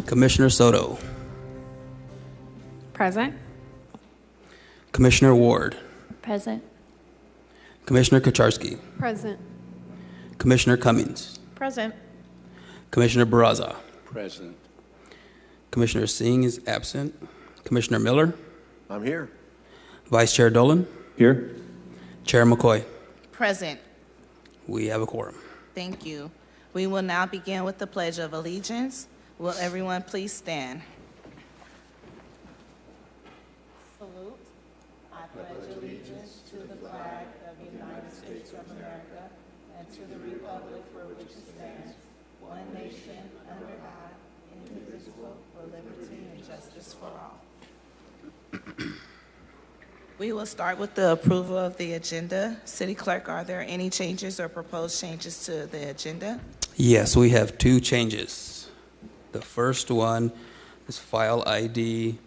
Commissioner Soto. Present. Commissioner Ward. Present. Commissioner Kucharski. Present. Commissioner Cummings. Present. Commissioner Barraza. Present. Commissioner Singh is absent. Commissioner Miller. I'm here. Vice Chair Dolan. Here. Chair McCoy. Present. We have a quorum. Thank you. We will now begin with the Pledge of Allegiance. Will everyone please stand? Salute. I pledge allegiance to the flag of the United States of America and to the republic for which it stands, one nation, under God, indivisible, for liberty and justice for all. We will start with the approval of the agenda. City Clerk, are there any changes or proposed changes to the agenda? Yes, we have two changes. The first one is file ID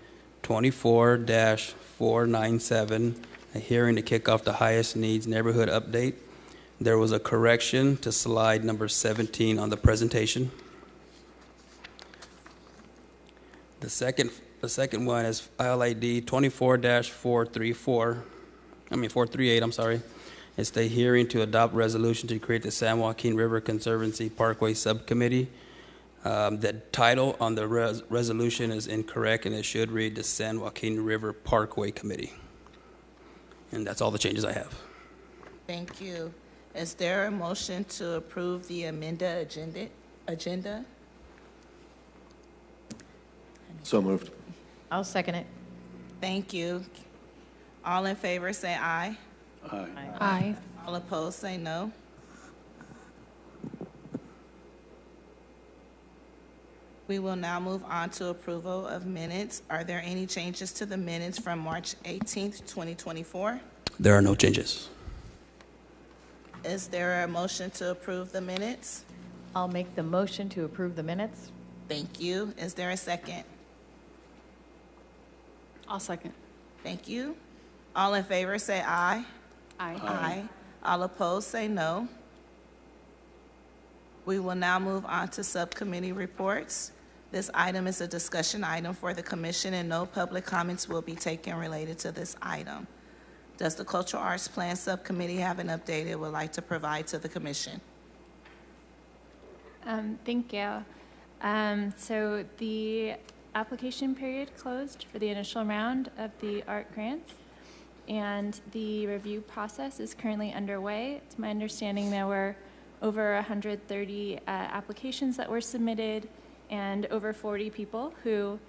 24-497, a hearing to kick off the highest needs neighborhood update. There was a correction to slide number 17 on the presentation. The second one is file ID 438, I'm sorry. It's the hearing to adopt resolution to create the San Joaquin River Conservancy Parkway Subcommittee. The title on the resolution is incorrect, and it should read the San Joaquin River Parkway Committee. And that's all the changes I have. Thank you. Is there a motion to approve the amended agenda? So moved. I'll second it. Thank you. All in favor say aye. Aye. Aye. All opposed say no. We will now move on to approval of minutes. Are there any changes to the minutes from March 18th, 2024? There are no changes. Is there a motion to approve the minutes? I'll make the motion to approve the minutes. Thank you. Is there a second? I'll second. Thank you. All in favor say aye. Aye. Aye. All opposed say no. We will now move on to subcommittee reports. This item is a discussion item for the commission, and no public comments will be taken related to this item. Does the Cultural Arts Plan Subcommittee have an update it would like to provide to the commission? Thank you. So the application period closed for the initial round of the art grants, and the review process is currently underway. It's my understanding there were over 130 applications that were submitted and over 40 people who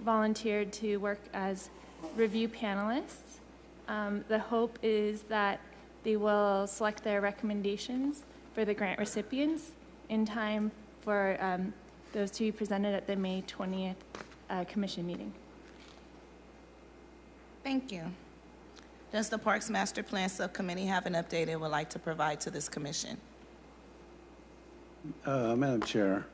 volunteered to work as review panelists. The hope is that they will select their recommendations for the grant recipients in time for those to be presented at the May 20th commission meeting. Thank you. Does the Parks Master Plan Subcommittee have an update it would like to provide to this commission? Madam Chair,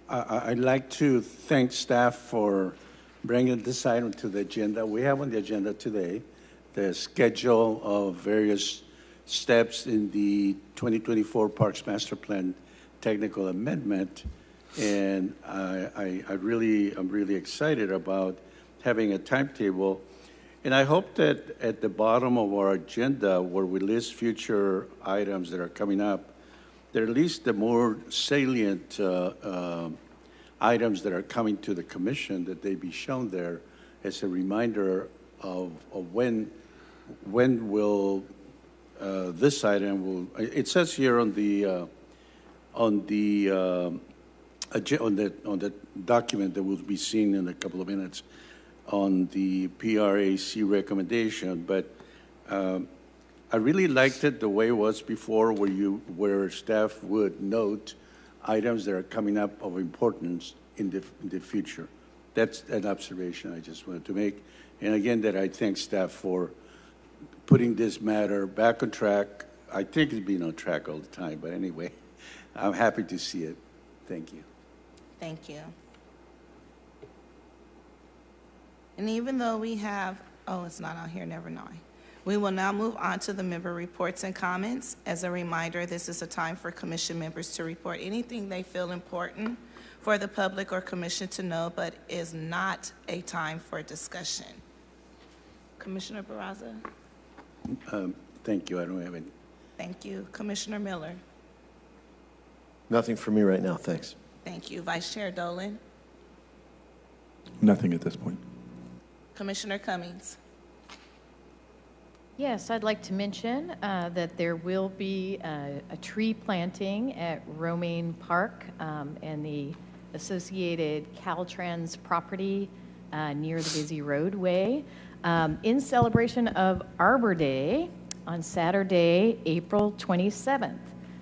I'd like to thank staff for bringing this item to the agenda. We have on the agenda today the schedule of various steps in the 2024 Parks Master Plan technical amendment, and I'm really excited about having a timetable. And I hope that at the bottom of our agenda, where we list future items that are coming up, that at least the more salient items that are coming to the commission, that they be shown there as a reminder of when will this item will. It says here on the document that will be seen in a couple of minutes on the PRAC recommendation, but I really liked it the way it was before, where staff would note items that are coming up of importance in the future. That's an observation I just wanted to make, and again, that I thank staff for putting this matter back on track. I think it's been on track all the time, but anyway, I'm happy to see it. Thank you. Thank you. And even though we have, it's not on here, never mind. We will now move on to the member reports and comments. As a reminder, this is a time for commission members to report anything they feel important for the public or commission to know, but is not a time for discussion. Commissioner Barraza? Thank you. I don't have any. Thank you. Commissioner Miller? Nothing for me right now, thanks. Thank you. Vice Chair Dolan? Nothing at this point. Commissioner Cummings? Yes, I'd like to mention that there will be a tree planting at Romaine Park and the associated Caltrans property near the busy roadway in celebration of Arbor Day on Saturday, April 27th.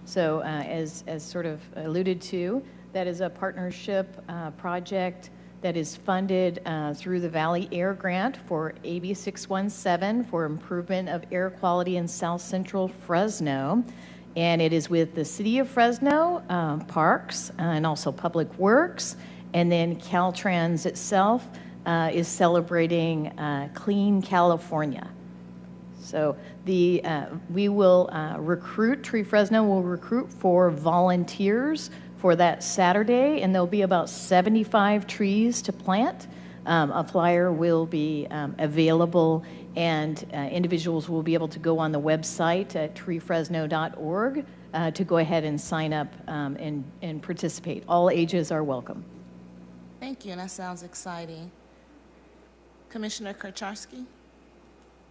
So as sort of alluded to, that is a partnership project that is funded through the Valley Air Grant for AB 617 for improvement of air quality in South Central Fresno. And it is with the City of Fresno, Parks, and also Public Works. And then Caltrans itself is celebrating Clean California. So we will recruit, Tree Fresno will recruit for volunteers for that Saturday, and there'll be about 75 trees to plant. A flyer will be available, and individuals will be able to go on the website at treefresno.org to go ahead and sign up and participate. All ages are welcome. Thank you. That sounds exciting. Commissioner Kurcharski?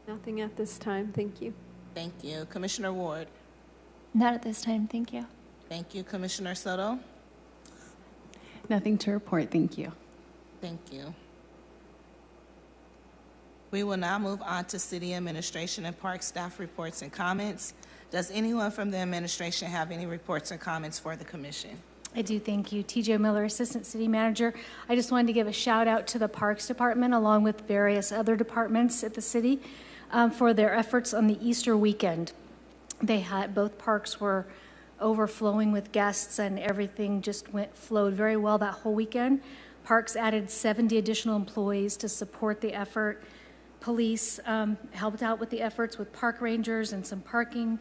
Nothing at this time, thank you. Thank you. Commissioner Ward? Not at this time, thank you. Thank you. Commissioner Soto? Nothing to report, thank you. Thank you. We will now move on to City Administration and Park staff reports and comments. Does anyone from the administration have any reports or comments for the commission? I do, thank you. TJ Miller, Assistant City Manager. I just wanted to give a shout out to the Parks Department along with various other departments at the city for their efforts on the Easter weekend. Both parks were overflowing with guests and everything just flowed very well that whole weekend. Parks added 70 additional employees to support the effort. Police helped out with the efforts with park rangers and some parking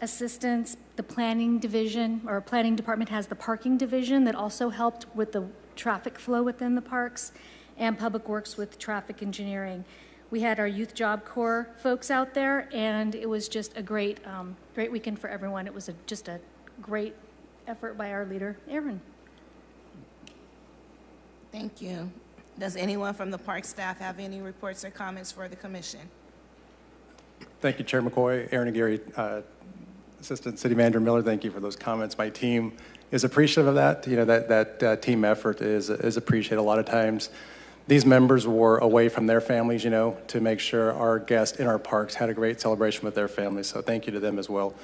assistance. The planning department has the parking division that also helped with the traffic flow within the parks, and Public Works with traffic engineering. We had our Youth Job Corps folks out there, and it was just a great weekend for everyone. It was just a great effort by our leader, Aaron. Thank you. Does anyone from the park staff have any reports or comments for the commission? Thank you, Chair McCoy. Aaron Aguirre, Assistant City Manager Miller, thank you for those comments. My team is appreciative of that. You know, that team effort is appreciated. A lot of times these members were away from their families, you know, to make sure our guests in our parks had a great celebration with their families. So thank you to them as well.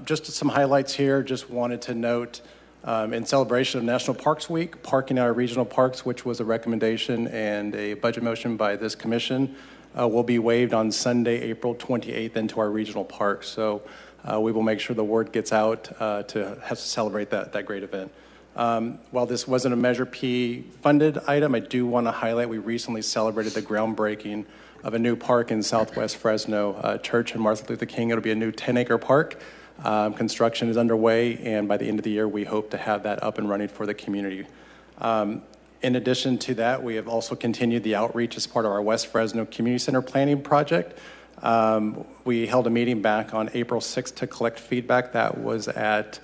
Just some highlights here. Just wanted to note, in celebration of National Parks Week, parking in our regional parks, which was a recommendation and a budget motion by this commission, will be waived on Sunday, April 28th into our regional parks. So we will make sure the word gets out to have to celebrate that great event. While this wasn't a Measure P funded item, I do want to highlight we recently celebrated the groundbreaking of a new park in Southwest Fresno, Church and Martin Luther King. It'll be a new 10-acre park. Construction is underway, and by the end of the year, we hope to have that up and running for the community. In addition to that, we have also continued the outreach as part of our West Fresno Community Center planning project. We held a meeting back on April 6th to collect feedback. That was at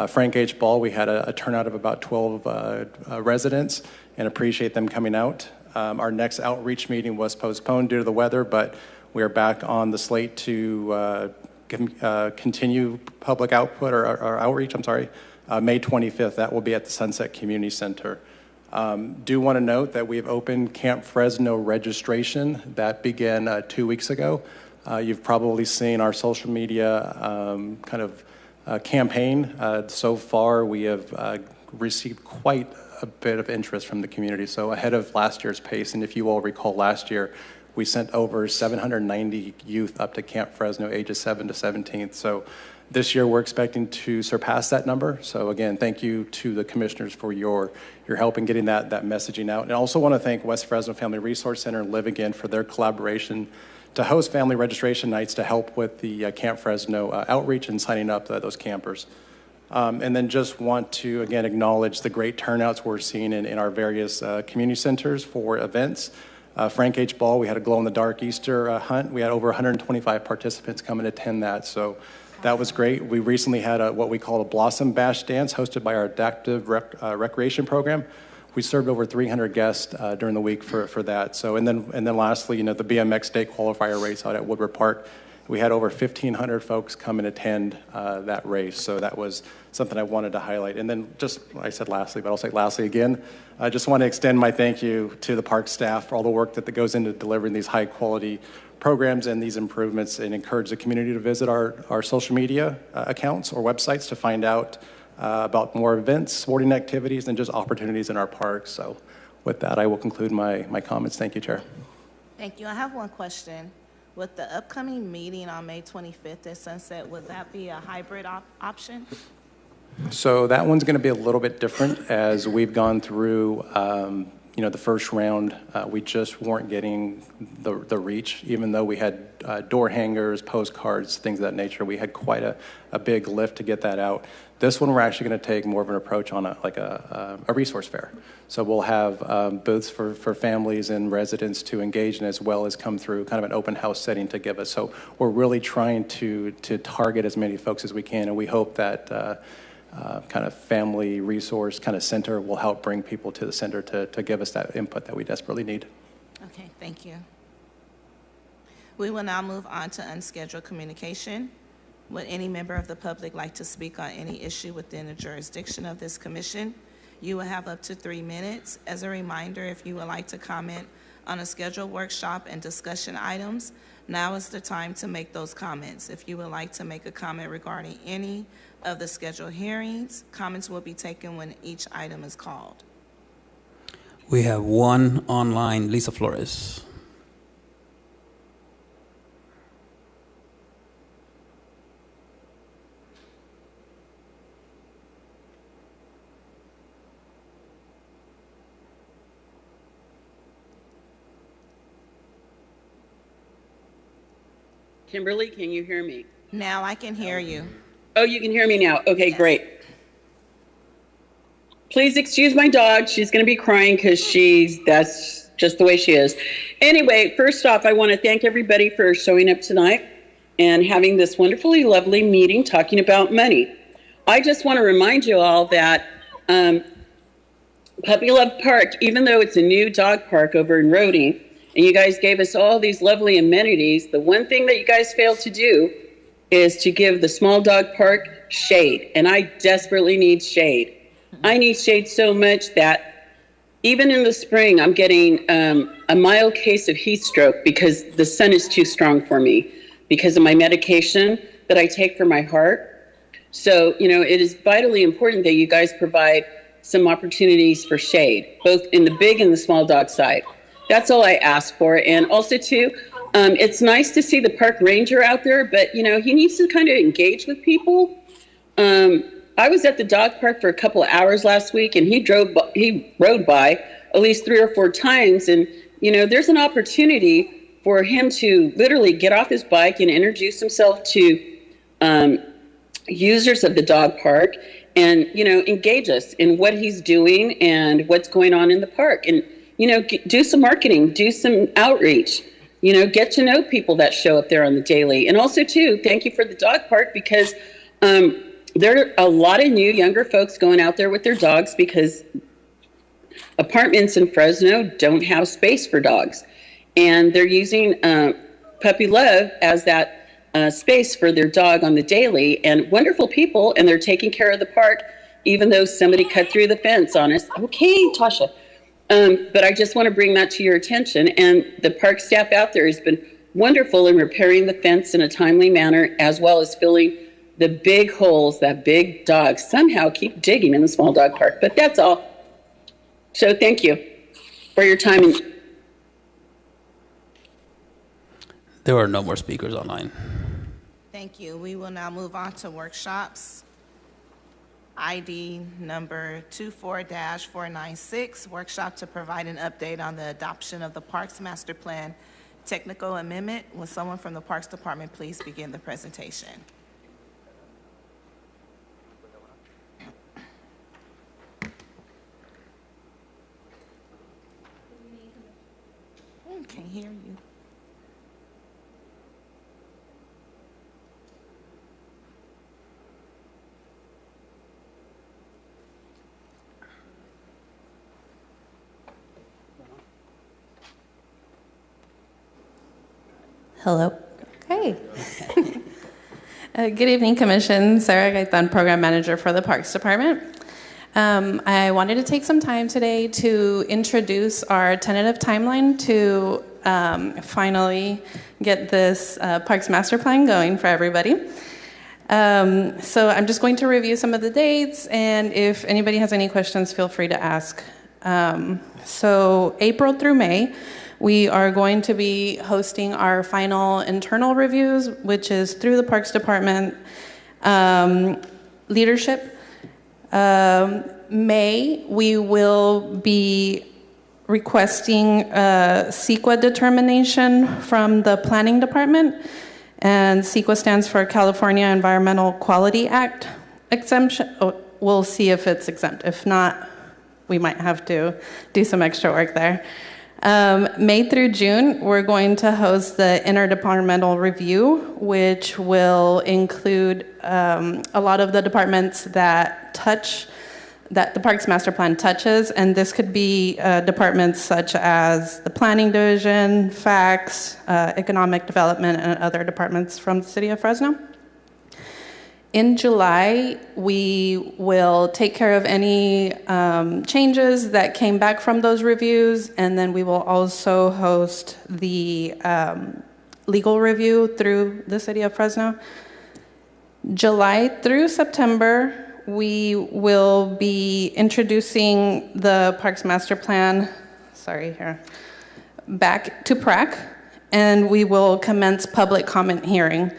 Frank H. Ball. We had a turnout of about 12 residents and appreciate them coming out. Our next outreach meeting was postponed due to the weather, but we are back on the slate to continue public output or outreach, May 25th. That will be at the Sunset Community Center. Do want to note that we've opened Camp Fresno registration. That began 2 weeks ago. You've probably seen our social media campaign. So far, we have received quite a bit of interest from the community, so ahead of last year's pace. And if you all recall, last year, we sent over 790 youth up to Camp Fresno, ages 7 to 17. So this year, we're expecting to surpass that number. So again, thank you to the commissioners for your help in getting that messaging out. And I also want to thank West Fresno Family Resource Center and Live Again for their collaboration to host family registration nights to help with the Camp Fresno outreach and signing up those campers. And then just want to, again, acknowledge the great turnouts we're seeing in our various community centers for events. Frank H. Ball, we had a glow-in-the-dark Easter hunt. We had over 125 participants come and attend that, so that was great. We recently had what we call a Blossom Bash dance hosted by our adaptive recreation program. We served over 300 guests during the week for that. So, and then lastly, the BMX state qualifier race out at Woodward Park. We had over 1,500 folks come and attend that race. So that was something I wanted to highlight. And then just, I said lastly, but I'll say lastly again, I just want to extend my thank you to the park staff for all the work that goes into delivering these high quality programs and these improvements, and encourage the community to visit our social media accounts or websites to find out about more events, sporting activities, and just opportunities in our parks. So with that, I will conclude my comments. Thank you, Chair. Thank you. I have one question. With the upcoming meeting on May 25th at Sunset, would that be a hybrid option? So that one's going to be a little bit different as we've gone through, the first round. We just weren't getting the reach, even though we had door hangers, postcards, things of that nature. We had quite a big lift to get that out. This one, we're actually going to take more of an approach on a resource fair. So we'll have booths for families and residents to engage in, as well as come through kind of an open house setting to give us. So we're really trying to target as many folks as we can, and we hope that kind of family resource kind of center will help bring people to the center to give us that input that we desperately need. Okay, thank you. We will now move on to unscheduled communication. Would any member of the public like to speak on any issue within the jurisdiction of this commission? You will have up to 3 minutes. As a reminder, if you would like to comment on a scheduled workshop and discussion items. Now is the time to make those comments. If you would like to make a comment regarding any of the scheduled hearings, comments will be taken when each item is called. We have one online, Lisa Flores. Kimberly, can you hear me? Now I can hear you. Oh, you can hear me now. Okay, Yes. great. Please excuse my dog. She's going to be crying because that's just the way she is. Anyway, first off, I want to thank everybody for showing up tonight and having this wonderfully lovely meeting talking about money. I just want to remind you all that Puppy Love Park, even though it's a new dog park over in Rhodey, and you guys gave us all these lovely amenities, the one thing that you guys failed to do is to give the small dog park shade. And I desperately need shade. I need shade so much that even in the spring, I'm getting a mild case of heat stroke because the sun is too strong for me because of my medication that I take for my heart. So, it is vitally important that you guys provide some opportunities for shade, both in the big and the small dog side. That's all I ask for. And also, too, it's nice to see the park ranger out there, but, he needs to kind of engage with people. I was at the dog park for a couple of hours last week, and he rode by at least 3 or 4 times. And, there's an opportunity for him to literally get off his bike and introduce himself to users of the dog park and, engage us in what he's doing and what's going on in the park. And, do some marketing, do some outreach, get to know people that show up there on the daily. And also, too, thank you for the dog park because there are a lot of new, younger folks going out there with their dogs because apartments in Fresno don't have space for dogs. And they're using Puppy Love as that space for their dog on the daily. And wonderful people, and they're taking care of the park, even though somebody cut through the fence on us. Okay, Tasha. But I just want to bring that to your attention. And the park staff out there has been wonderful in repairing the fence in a timely manner, as well as filling the big holes that big dogs somehow keep digging in the small dog park. But that's all. So thank you for your time. There are no more speakers online. Thank you. We will now move on to workshops. ID number 24-496, workshop to provide an update on the adoption of the Parks Master Plan technical amendment. Will someone from the Parks Department please begin the presentation? Can't hear you. Hello. Okay. Good evening, Commission. Sarah Gaitan, Program Manager for the Parks Department. I wanted to take some time today to introduce our tentative timeline to finally get this Parks Master Plan going for everybody. So I'm just going to review some of the dates, and if anybody has any questions, feel free to ask. So April through May, we are going to be hosting our final internal reviews, which is through the Parks Department leadership. May, we will be requesting a CEQA determination from the Planning Department. And CEQA stands for California Environmental Quality Act exemption. Oh, we'll see if it's exempt. If not, we might have to do some extra work there. May through June, we're going to host the interdepartmental review, which will include a lot of the departments that the Parks Master Plan touches, and this could be departments such as the Planning Division, FACS, Economic Development, and other departments from the City of Fresno. In July, we will take care of any changes that came back from those reviews, and then we will also host the legal review through the city of Fresno. July through September, we will be introducing the Parks Master Plan, back to PRAC, and we will commence public comment hearing.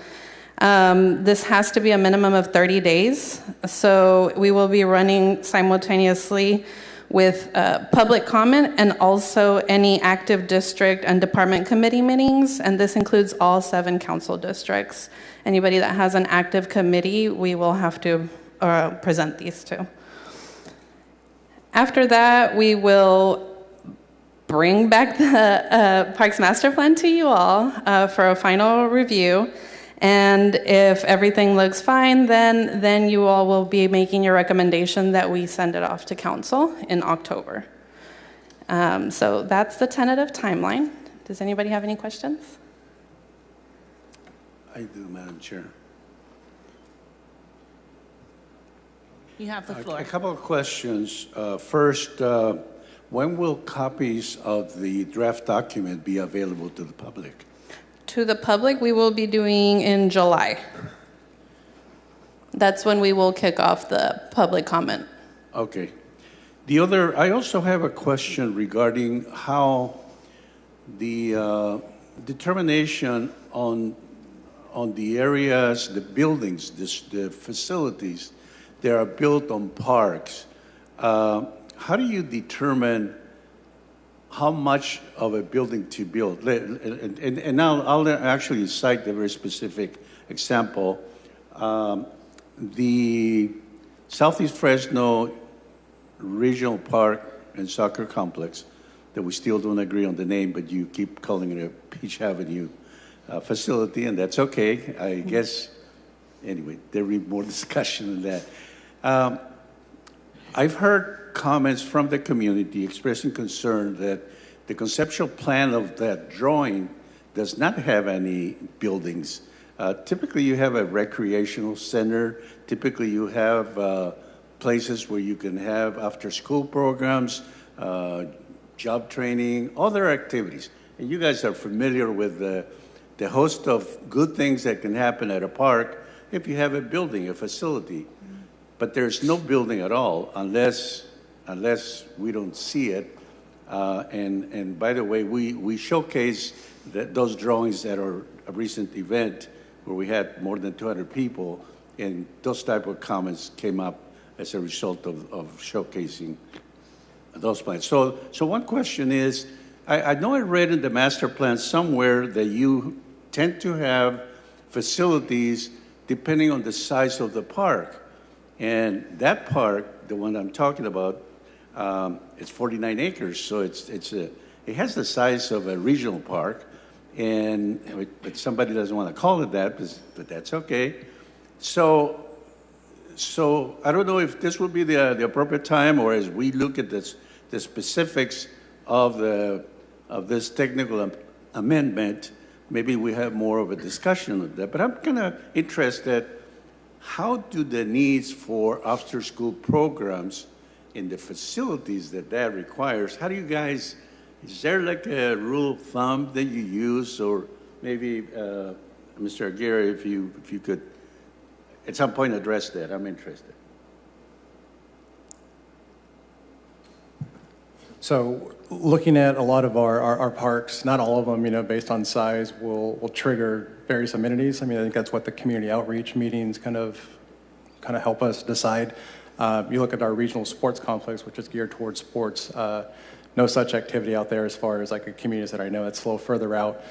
This has to be a minimum of 30 days, so we will be running simultaneously with public comment and also any active district and department committee meetings, and this includes all 7 council districts. Anybody that has an active committee, we will have to present these to. After that, we will bring back the Parks Master Plan to you all for a final review. And if everything looks fine, then you all will be making your recommendation that we send it off to council in October. So that's the tentative timeline. Does anybody have any questions? I do, Madam Chair. You have the floor. A couple of questions. First, when will copies of the draft document be available to the public? To the public, we will be doing in July. That's when we will kick off the public comment. Okay. I also have a question regarding how the determination on the areas, the buildings, the facilities that are built on parks. How do you determine how much of a building to build? And I'll actually cite a very specific example. The Southeast Fresno Regional Park and Soccer Complex, that we still don't agree on the name, but you keep calling it a Peach Avenue facility, and that's okay. I guess, anyway, there'll be more discussion on that. I've heard comments from the community expressing concern that the conceptual plan of that drawing does not have any buildings. Typically, you have a recreational center. Typically, you have places where you can have after-school programs, job training, other activities. And you guys are familiar with the host of good things that can happen at a park if you have a building, a facility. But there's no building at all unless we don't see it. And by the way, we showcase those drawings at our recent event where we had more than 200 people, and those type of comments came up as a result of showcasing those plans. So one question is, I know I read in the master plan somewhere that you tend to have facilities depending on the size of the park. And that park, the one I'm talking about, it's 49 acres, so it has the size of a regional park, but somebody doesn't want to call it that, but that's okay. So I don't know if this would be the appropriate time, or as we look at the specifics of this technical amendment, maybe we have more of a discussion of that. But I'm kind of interested. How do the needs for after-school programs in the facilities that requires, how do you guys, is there like a rule of thumb that you use, or maybe, Mr. Aguirre, if you could at some point address that, I'm interested. So looking at a lot of our parks, not all of them, based on size, will trigger various amenities. I think that's what the community outreach meetings kind of help us decide. You look at our regional sports complex, which is geared towards sports. No such activity out there as far as like the communities that I know. It's a little further out.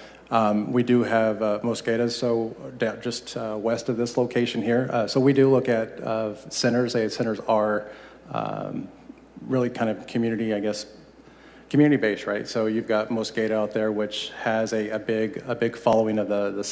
We do have Mosquedas, so just west of this location here. So we do look at centers. Centers are really kind of community-based, right? So you've got Mosqueda out there, which has a big following of the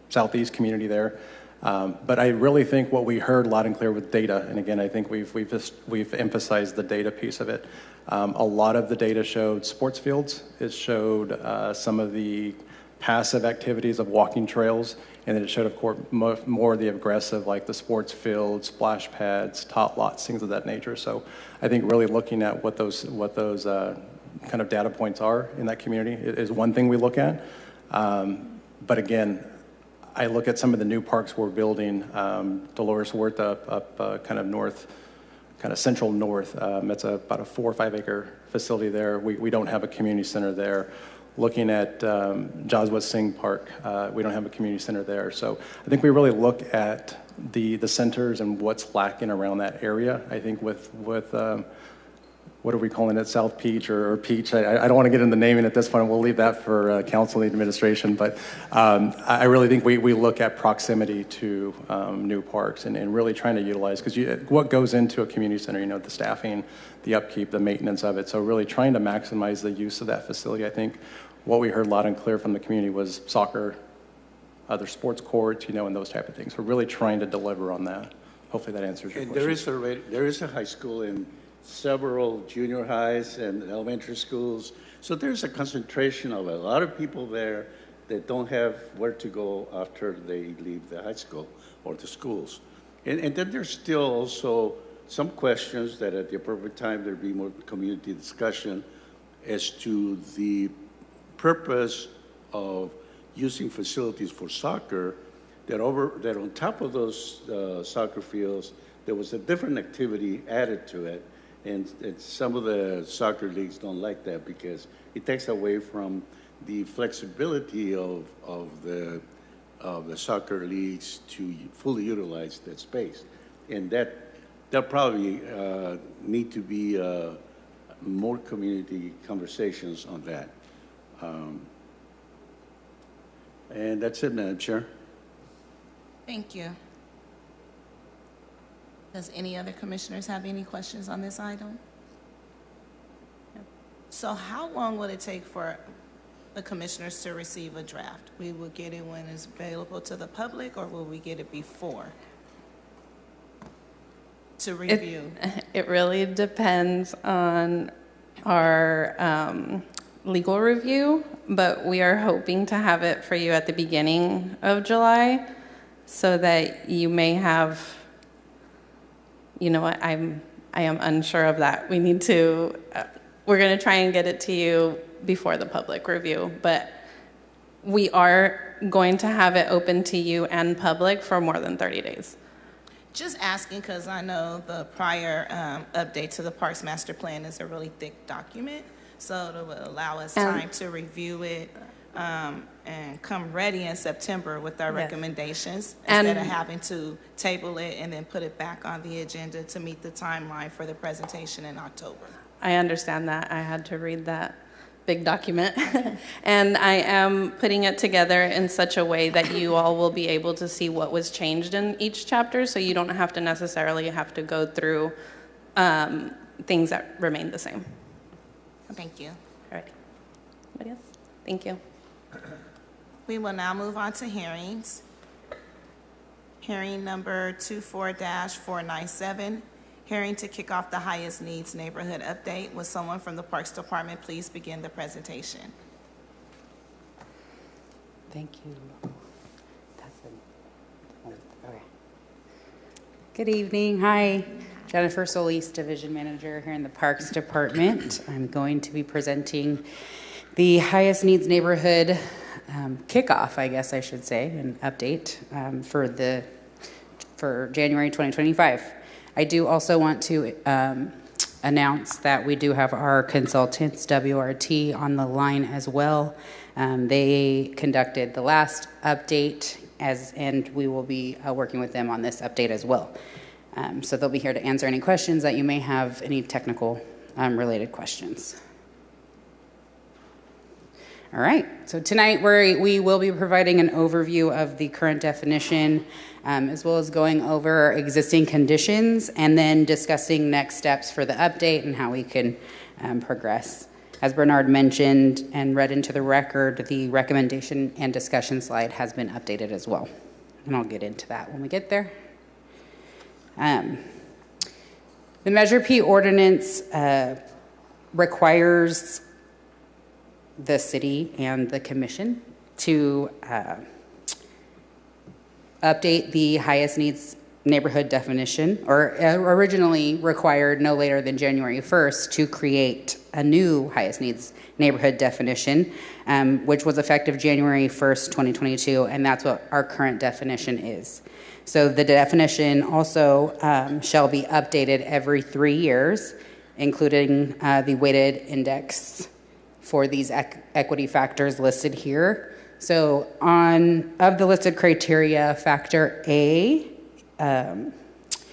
southeast community there. But I really think what we heard loud and clear with data, and again, I think we've emphasized the data piece of it. A lot of the data showed sports fields. It showed some of the passive activities of walking trails, and then it showed, of course, more of the aggressive, like the sports fields, splash pads, tot lots, things of that nature. So I think really looking at what those kind of data points are in that community is one thing we look at. But again, I look at some of the new parks we're building, Dolores Huerta up kind of north, kind of central north. It's about a 4 or 5 acre facility there. We don't have a community center there. Looking at Jaswant Singh Park, we don't have a community center there. So I think we really look at the centers and what's lacking around that area. I think with what are we calling it, South Peach or Peach? I don't want to get into naming at this point. We'll leave that for council and administration. But I really think we look at proximity to new parks and really trying to utilize, because what goes into a community center, the staffing, the upkeep, the maintenance of it. So really trying to maximize the use of that facility. I think what we heard loud and clear from the community was soccer, other sports courts, and those type of things. We're really trying to deliver on that. Hopefully that answers your question. There is a high school in several junior highs and elementary schools. So there's a concentration of a lot of people there that don't have where to go after they leave the high school or the schools. And then there's still also some questions that at the appropriate time there'd be more community discussion as to the purpose of using facilities for soccer, that on top of those soccer fields, there was a different activity added to it. And some of the soccer leagues don't like that because it takes away from the flexibility of the soccer leagues to fully utilize that space. And that probably need to be more community conversations on that. And that's it, Madam Chair. Thank you. Does any other commissioners have any questions on this item? No. So how long will it take for the commissioners to receive a draft? We will get it when it's available to the public, or will we get it before to review? It really depends on our legal review, but we are hoping to have it for you at the beginning of July so that you may have, I am unsure of that. We need to, we're going to try and get it to you before the public review, but we are going to have it open to you and public for more than 30 days. Just asking because I know the prior update to the Parks Master Plan is a really thick document, so it will allow us time to review it and come ready in September with our recommendations instead of having to table it and then put it back on the agenda to meet the timeline for the presentation in October. I understand that. I had to read that big document. And I am putting it together in such a way that you all will be able to see what was changed in each chapter, so you don't have to necessarily have to go through things that remain the same. Thank you. All right. Anybody else? Thank you. We will now move on to hearings. Hearing number 24-497, hearing to kick off the highest needs neighborhood update. Will someone from the Parks Department please begin the presentation? Thank you. Okay. Good evening. Hi. Jennifer Solis, Division Manager here in the Parks Department. I'm going to be presenting the highest needs neighborhood kickoff, I guess I should say, an update for January 2025. I do also want to announce that we do have our consultants, WRT, on the line as well. They conducted the last update, and we will be working with them on this update as well. So they'll be here to answer any questions that you may have, any technical related questions. All right, so tonight we will be providing an overview of the current definition, as well as going over existing conditions, and then discussing next steps for the update and how we can progress. As Bernard mentioned and read into the record, the recommendation and discussion slide has been updated as well. And I'll get into that when we get there. The Measure P ordinance requires the city and the commission to update the highest needs neighborhood definition, or originally required no later than January 1st to create a new highest needs neighborhood definition, which was effective January 1st, 2022, and that's what our current definition is. So the definition also shall be updated every 3 years, including the weighted index for these equity factors listed here. So of the listed criteria, factor A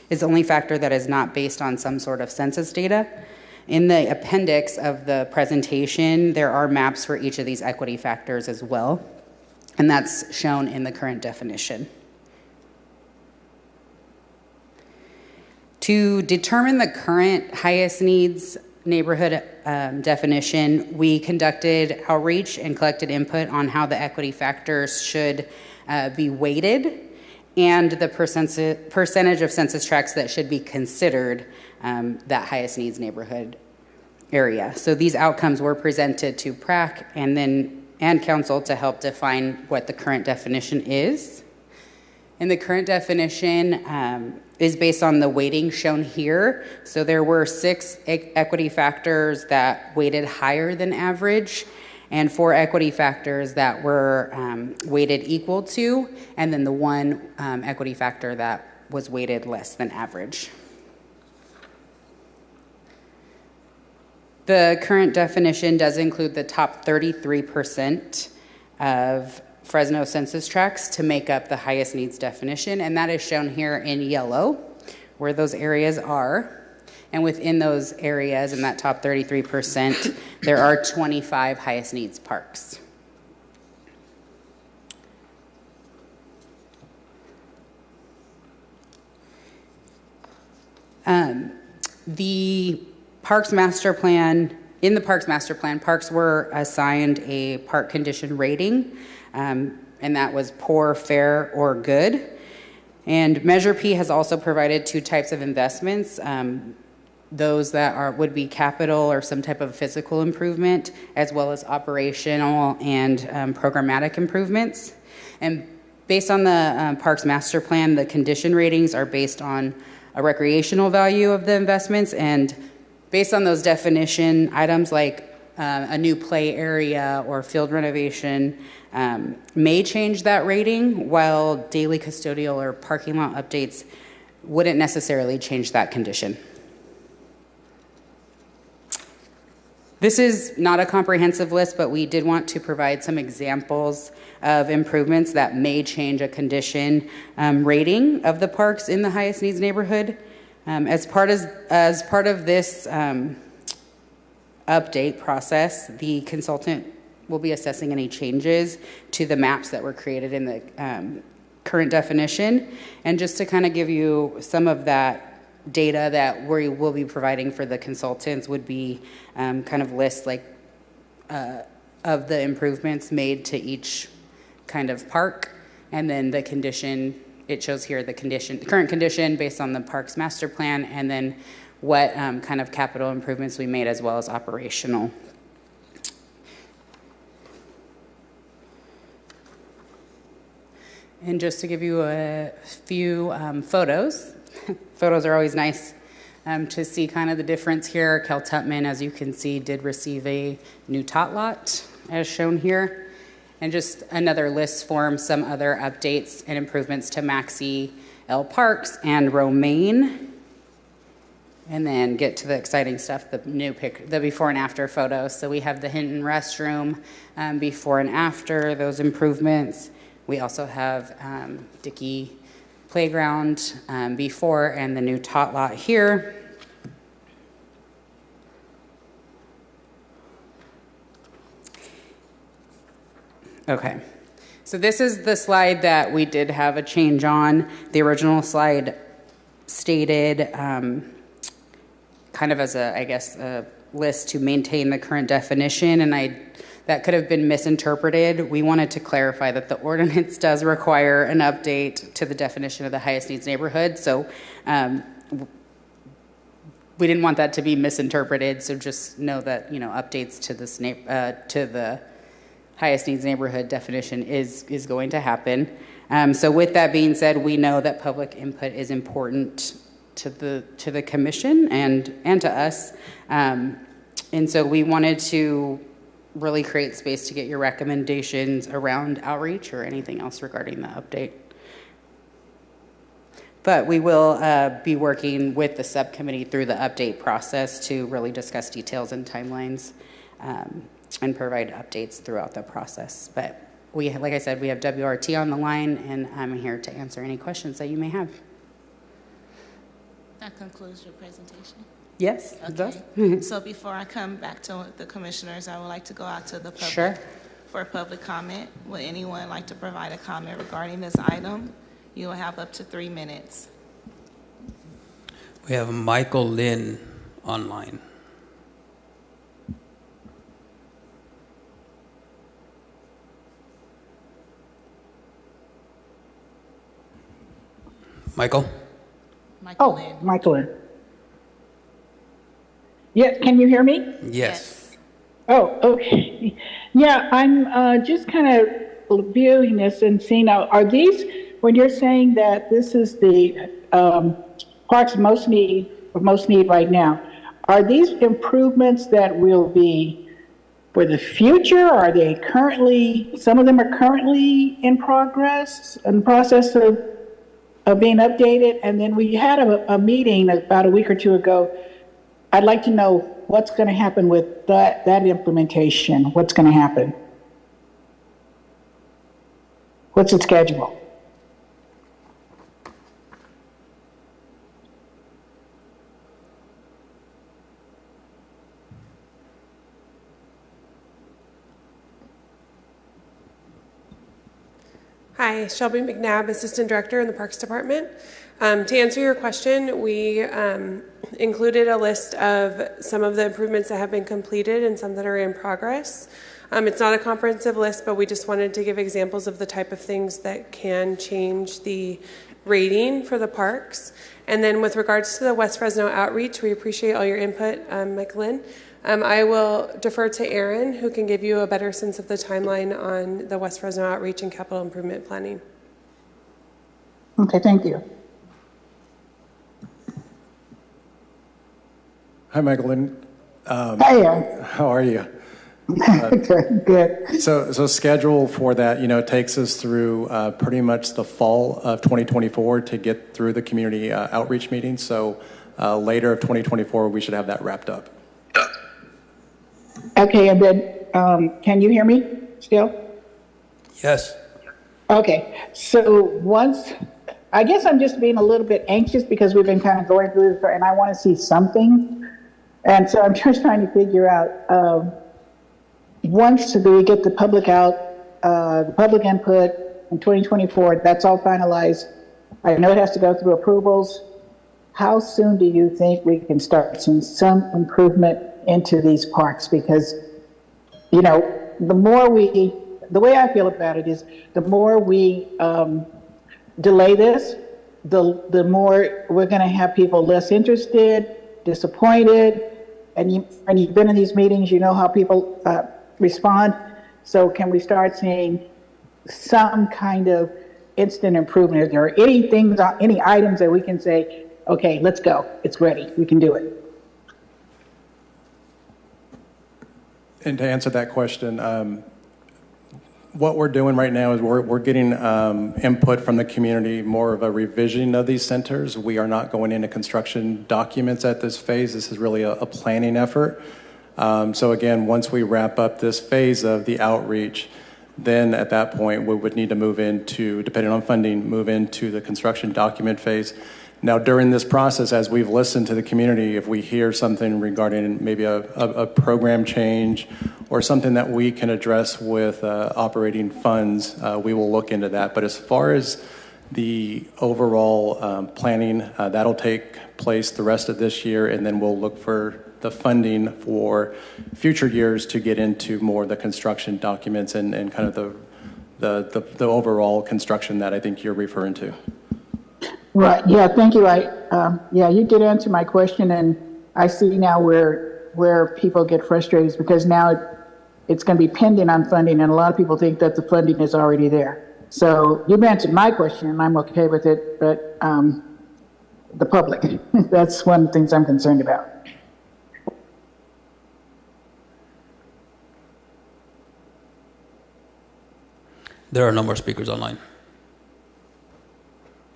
is the only factor that is not based on some sort of census data. In the appendix of the presentation, there are maps for each of these equity factors as well, and that's shown in the current definition. To determine the current highest needs neighborhood definition, we conducted outreach and collected input on how the equity factors should be weighted and the percentage of census tracts that should be considered that highest needs neighborhood area. So these outcomes were presented to PRAC and council to help define what the current definition is. And the current definition is based on the weighting shown here. So there were 6 equity factors that weighted higher than average, and 4 equity factors that were weighted equal to, and then the 1 equity factor that was weighted less than average. The current definition does include the top 33% of Fresno census tracts to make up the highest needs definition, and that is shown here in yellow, where those areas are. And within those areas, in that top 33%, there are 25 highest needs parks. The Parks Master Plan, in the Parks Master Plan, parks were assigned a park condition rating, and that was poor, fair, or good. And Measure P has also provided 2 types of investments, those that would be capital or some type of physical improvement, as well as operational and programmatic improvements. And based on the Parks Master Plan, the condition ratings are based on a recreational value of the investments, and based on those definition items like a new play area or field renovation may change that rating, while daily custodial or parking lot updates wouldn't necessarily change that condition. This is not a comprehensive list, but we did want to provide some examples of improvements that may change a condition rating of the parks in the highest needs neighborhood. As part of this update process, the consultant will be assessing any changes to the maps that were created in the current definition. And just to kind of give you some of that data that we will be providing for the consultants would be kind of lists like of the improvements made to each kind of park, and then the condition. It shows here the current condition based on the Parks Master Plan, and then what kind of capital improvements we made as well as operational. And just to give you a few photos. Photos are always nice to see kind of the difference here. Kel Tutman, as you can see, did receive a new tot lot, as shown here. And just another list form, some other updates and improvements to Maxey L Parks and Romaine. And then get to the exciting stuff, the before and after photos. So we have the Hinton restroom before and after those improvements. We also have Dickey Playground before, and the new tot lot here. Okay, so this is the slide that we did have a change on. The original slide stated kind of as a list to maintain the current definition, and that could have been misinterpreted. We wanted to clarify that the ordinance does require an update to the definition of the highest needs neighborhood, so we didn't want that to be misinterpreted, so just know that, updates to this to the highest needs neighborhood definition is going to happen. So with that being said, we know that public input is important to the commission and to us. And so we wanted to really create space to get your recommendations around outreach or anything else regarding the update. But we will be working with the subcommittee through the update process to really discuss details and timelines and provide updates throughout the process. But like I said, we have WRT on the line, and I'm here to answer any questions that you may have. That concludes your presentation. Yes, it does. So before I come back to the commissioners, I would like to go out to the public Sure. for public comment. Would anyone like to provide a comment regarding this item? You will have up to 3 minutes. We have Michael Lynn online. Michael? Michael Lynn. Michael Lynn. Yeah, can you hear me? Yes. Oh, okay. Yeah, I'm just kind of viewing this and seeing, are these, when you're saying that this is the parks of most need right now, are these improvements that will be for the future? Are they currently, some of them are currently in process of being updated? And then we had a meeting about a week or two ago. I'd like to know what's going to happen with that implementation. What's going to happen? What's the schedule? Hi, Shelby McNabb, Assistant Director in the Parks Department. To answer your question, we included a list of some of the improvements that have been completed and some that are in progress. It's not a comprehensive list, but we just wanted to give examples of the type of things that can change the rating for the parks. And then with regards to the West Fresno outreach, we appreciate all your input, Michael Lynn. I will defer to Aaron, who can give you a better sense of the timeline on the West Fresno outreach and capital improvement planning. Okay, thank you. Hi, Michael Lynn. Hiya. How are you? Good. So schedule for that, takes us through pretty much the fall of 2024 to get through the community outreach meeting. So later of 2024, we should have that wrapped up. Okay, and then can you hear me still? Yes. Okay, so once, I guess I'm just being a little bit anxious because we've been kind of going through this and I want to see something. And so I'm just trying to figure out, once we get the public out, the public input in 2024, that's all finalized. I know it has to go through approvals. How soon do you think we can start seeing some improvement into these parks? Because, the way I feel about it is the more we delay this, the more we're going to have people less interested, disappointed, and you've been in these meetings, you know how people respond. So can we start seeing some kind of instant improvement? Is there any items that we can say, okay, let's go, it's ready, we can do it? And to answer that question, what we're doing right now is we're getting input from the community, more of a revision of these centers. We are not going into construction documents at this phase. This is really a planning effort. So again, once we wrap up this phase of the outreach, then at that point we would need to move into, depending on funding, move into the construction document phase. Now, during this process, as we've listened to the community, if we hear something regarding maybe a program change or something that we can address with operating funds, we will look into that. But as far as the overall planning, that'll take place the rest of this year, and then we'll look for the funding for future years to get into more of the construction documents and kind of the overall construction that I think you're referring to. Right. Yeah. Thank you. You did answer my question, and I see now where people get frustrated because now it's going to be pending on funding, and a lot of people think that the funding is already there. So you've answered my question, and I'm okay with it, but the public, that's one of the things I'm concerned about. There are no more speakers online.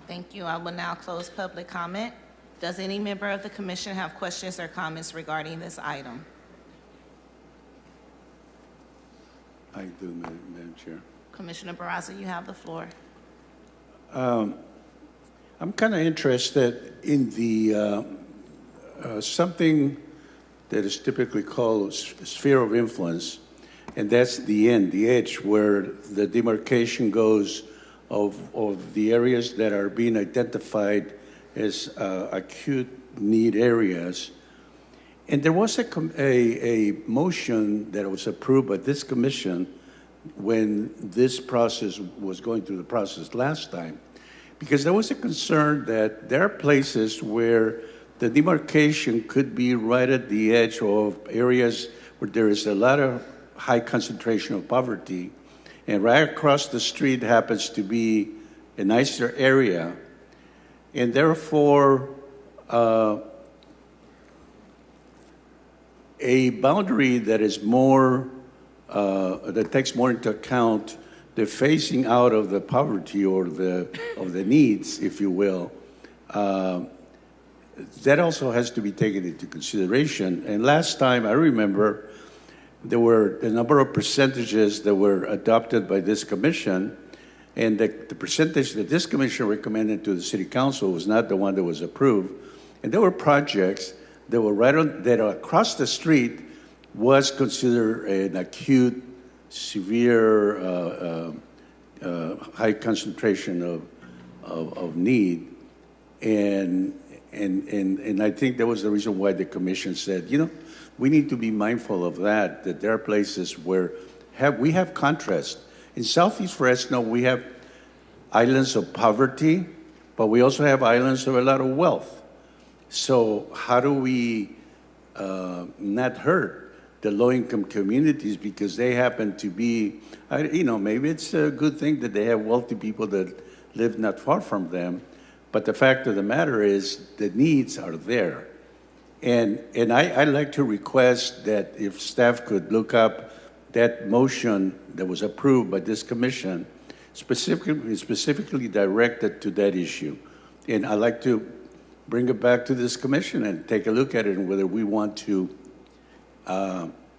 Thank you. I will now close public comment. Does any member of the commission have questions or comments regarding this item? I do, Madam Chair. Commissioner Barraza, you have the floor. I'm kind of interested in the something that is typically called sphere of influence, and that's the end, the edge, where the demarcation goes of the areas that are being identified as acute need areas. And there was a motion that was approved by this commission when this process was going through the process last time, because there was a concern that there are places where the demarcation could be right at the edge of areas where there is a lot of high concentration of poverty, and right across the street happens to be a nicer area, and therefore a boundary that is more that takes more into account the phasing out of the poverty or of the needs, if you will, that also has to be taken into consideration. And last time I remember there were a number of percentages that were adopted by this commission, and the percentage that this commission recommended to the city council was not the one that was approved. And there were projects that were right on, that across the street was considered an acute, severe, high concentration of need. And I think that was the reason why the commission said, you know, we need to be mindful of that there are places where we have contrast. In Southeast Fresno, we have islands of poverty, but we also have islands of a lot of wealth. So how do we not hurt the low-income communities because they happen to be, you know, maybe it's a good thing that they have wealthy people that live not far from them, but the fact of the matter is the needs are there. And I'd like to request that if staff could look up that motion that was approved by this commission, specifically directed to that issue. And I'd like to bring it back to this commission and take a look at it and whether we want to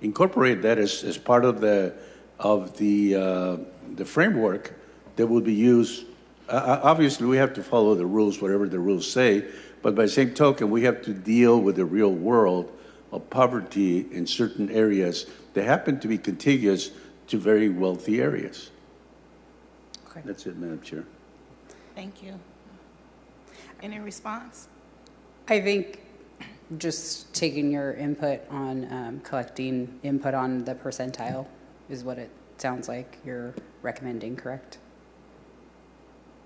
incorporate that as part of the framework that will be used. Obviously, we have to follow the rules, whatever the rules say, but by the same token, we have to deal with the real world of poverty in certain areas that happen to be contiguous to very wealthy areas. Okay. That's it, Madam Chair. Thank you. Any response? I think just taking your input on collecting input on the percentile is what it sounds like you're recommending, correct?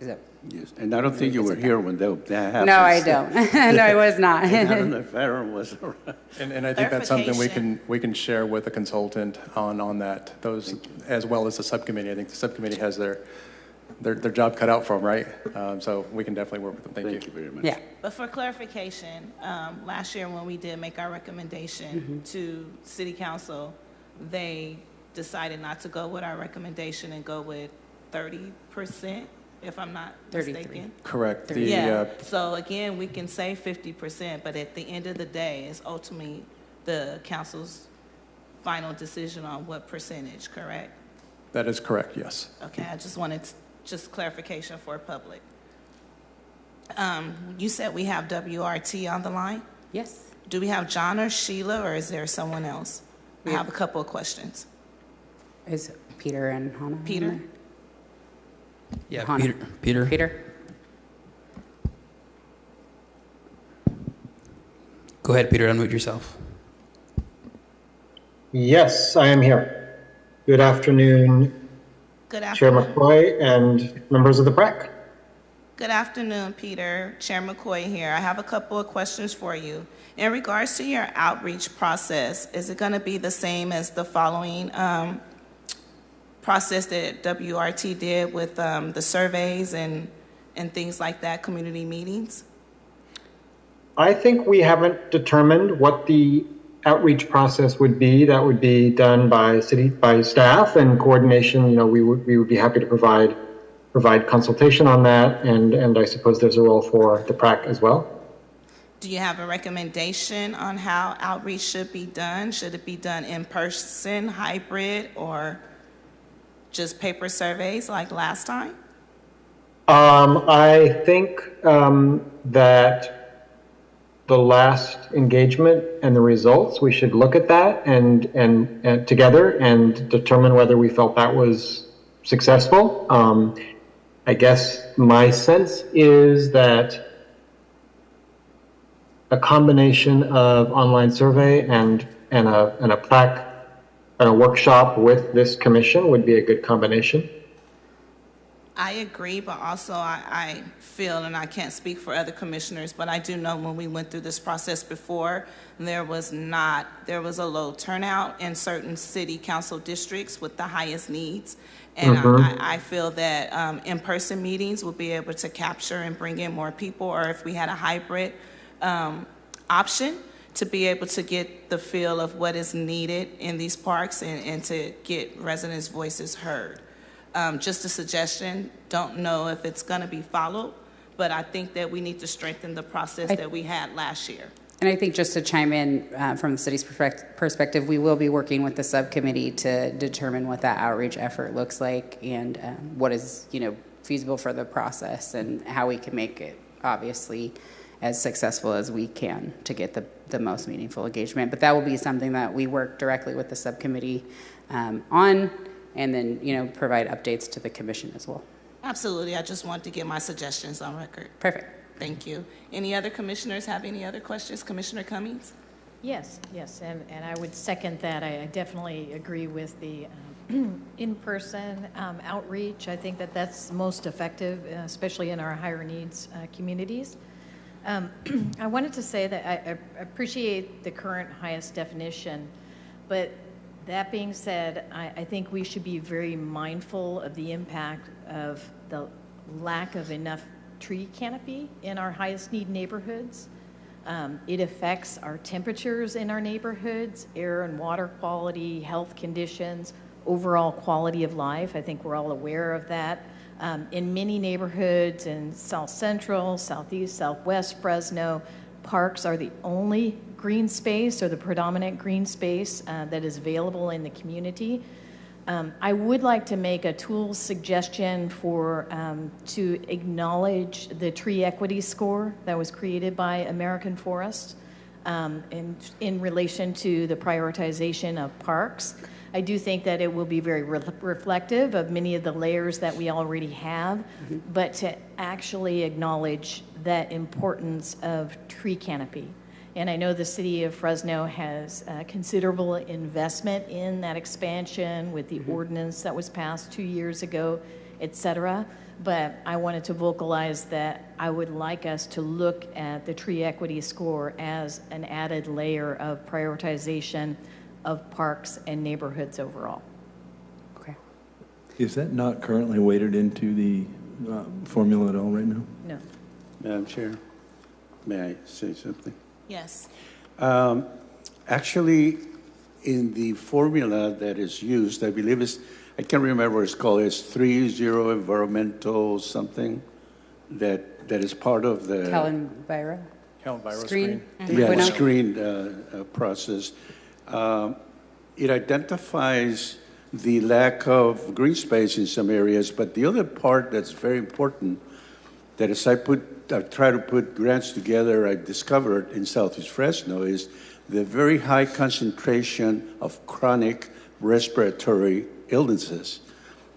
Is that? Yes, and I don't think you were here when that happened. No, I don't. No, I was not. I don't know if Aaron was around. And I think that's something we can share with the consultant on that, those, as well as the subcommittee. I think the subcommittee has their job cut out for them, right? So we can definitely work with them. Thank you very much. Yeah. But for clarification, last year when we did make our recommendation to City Council, they decided not to go with our recommendation and go with 30%, if I'm not 33. mistaken. Correct. So again, we can say 50%, but at the end of the day, it's ultimately the council's final decision on what percentage, correct? That is correct, yes. Okay, I just wanted just clarification for public. You said we have WRT on the line? Yes. Do we have John or Sheila, or is there someone else? I have a couple of questions. Is Peter and Hannah? Peter? Yeah, Hannah. Peter. Peter? Go ahead, Peter, unmute yourself. Yes, I am here. Good afternoon, Good Chair afternoon. McCoy and members of the PRAC. Good afternoon, Peter. Chair McCoy here. I have a couple of questions for you. In regards to your outreach process, is it going to be the same as the following process that WRT did with the surveys and things like that, community meetings? I think we haven't determined what the outreach process would be. That would be done by staff and coordination. You know, we would be happy to provide consultation on that, and I suppose there's a role for the PRAC as well. Do you have a recommendation on how outreach should be done? Should it be done in person, hybrid, or just paper surveys like last time? I think that the last engagement and the results, we should look at that and together and determine whether we felt that was successful. I guess my sense is that a combination of online survey and a plaque and a workshop with this commission would be a good combination. I agree, but also I feel, and I can't speak for other commissioners, but I do know when we went through this process before, there was a low turnout in certain city council districts with the highest needs. And I feel that in-person meetings will be able to capture and bring in more people, or if we had a hybrid option, to be able to get the feel of what is needed in these parks and to get residents' voices heard. Just a suggestion, don't know if it's going to be followed, but I think that we need to strengthen the process that we had last year. And I think just to chime in from the city's perspective, we will be working with the subcommittee to determine what that outreach effort looks like and what is, feasible for the process and how we can make it obviously as successful as we can to get the most meaningful engagement. But that will be something that we work directly with the subcommittee on, and then provide updates to the commission as well. Absolutely. I just want to get my suggestions on record. Perfect. Thank you. Any other commissioners have any other questions? Commissioner Cummings? Yes, and I would second that. I definitely agree with the in-person outreach. I think that that's most effective, especially in our higher needs communities. I wanted to say that I appreciate the current highest definition, but that being said, I think we should be very mindful of the impact of the lack of enough tree canopy in our highest need neighborhoods. It affects our temperatures in our neighborhoods, air and water quality, health conditions, overall quality of life. I think we're all aware of that. In many neighborhoods in South Central, Southeast, Southwest Fresno, parks are the only green space or the predominant green space that is available in the community. I would like to make a tool suggestion to acknowledge the tree equity score that was created by American Forest in relation to the prioritization of parks. I do think that it will be very reflective of many of the layers that we already have, but to actually acknowledge that importance of tree canopy. And I know the city of Fresno has considerable investment in that expansion with the ordinance that was passed 2 years ago, et cetera. But I wanted to vocalize that I would like us to look at the tree equity score as an added layer of prioritization of parks and neighborhoods overall. Okay. Is that not currently weighted into the formula at all right now? No. Madam Chair, may I say something? Yes. Actually, in the formula that is used, I believe I can't remember what it's called, it's 30 environmental something that is part of the Calvin-Byro screen. Yeah, screen process. It identifies the lack of green space in some areas, but the other part that's very important, that as I try to put grants together, I discovered in Southeast Fresno is the very high concentration of chronic respiratory illnesses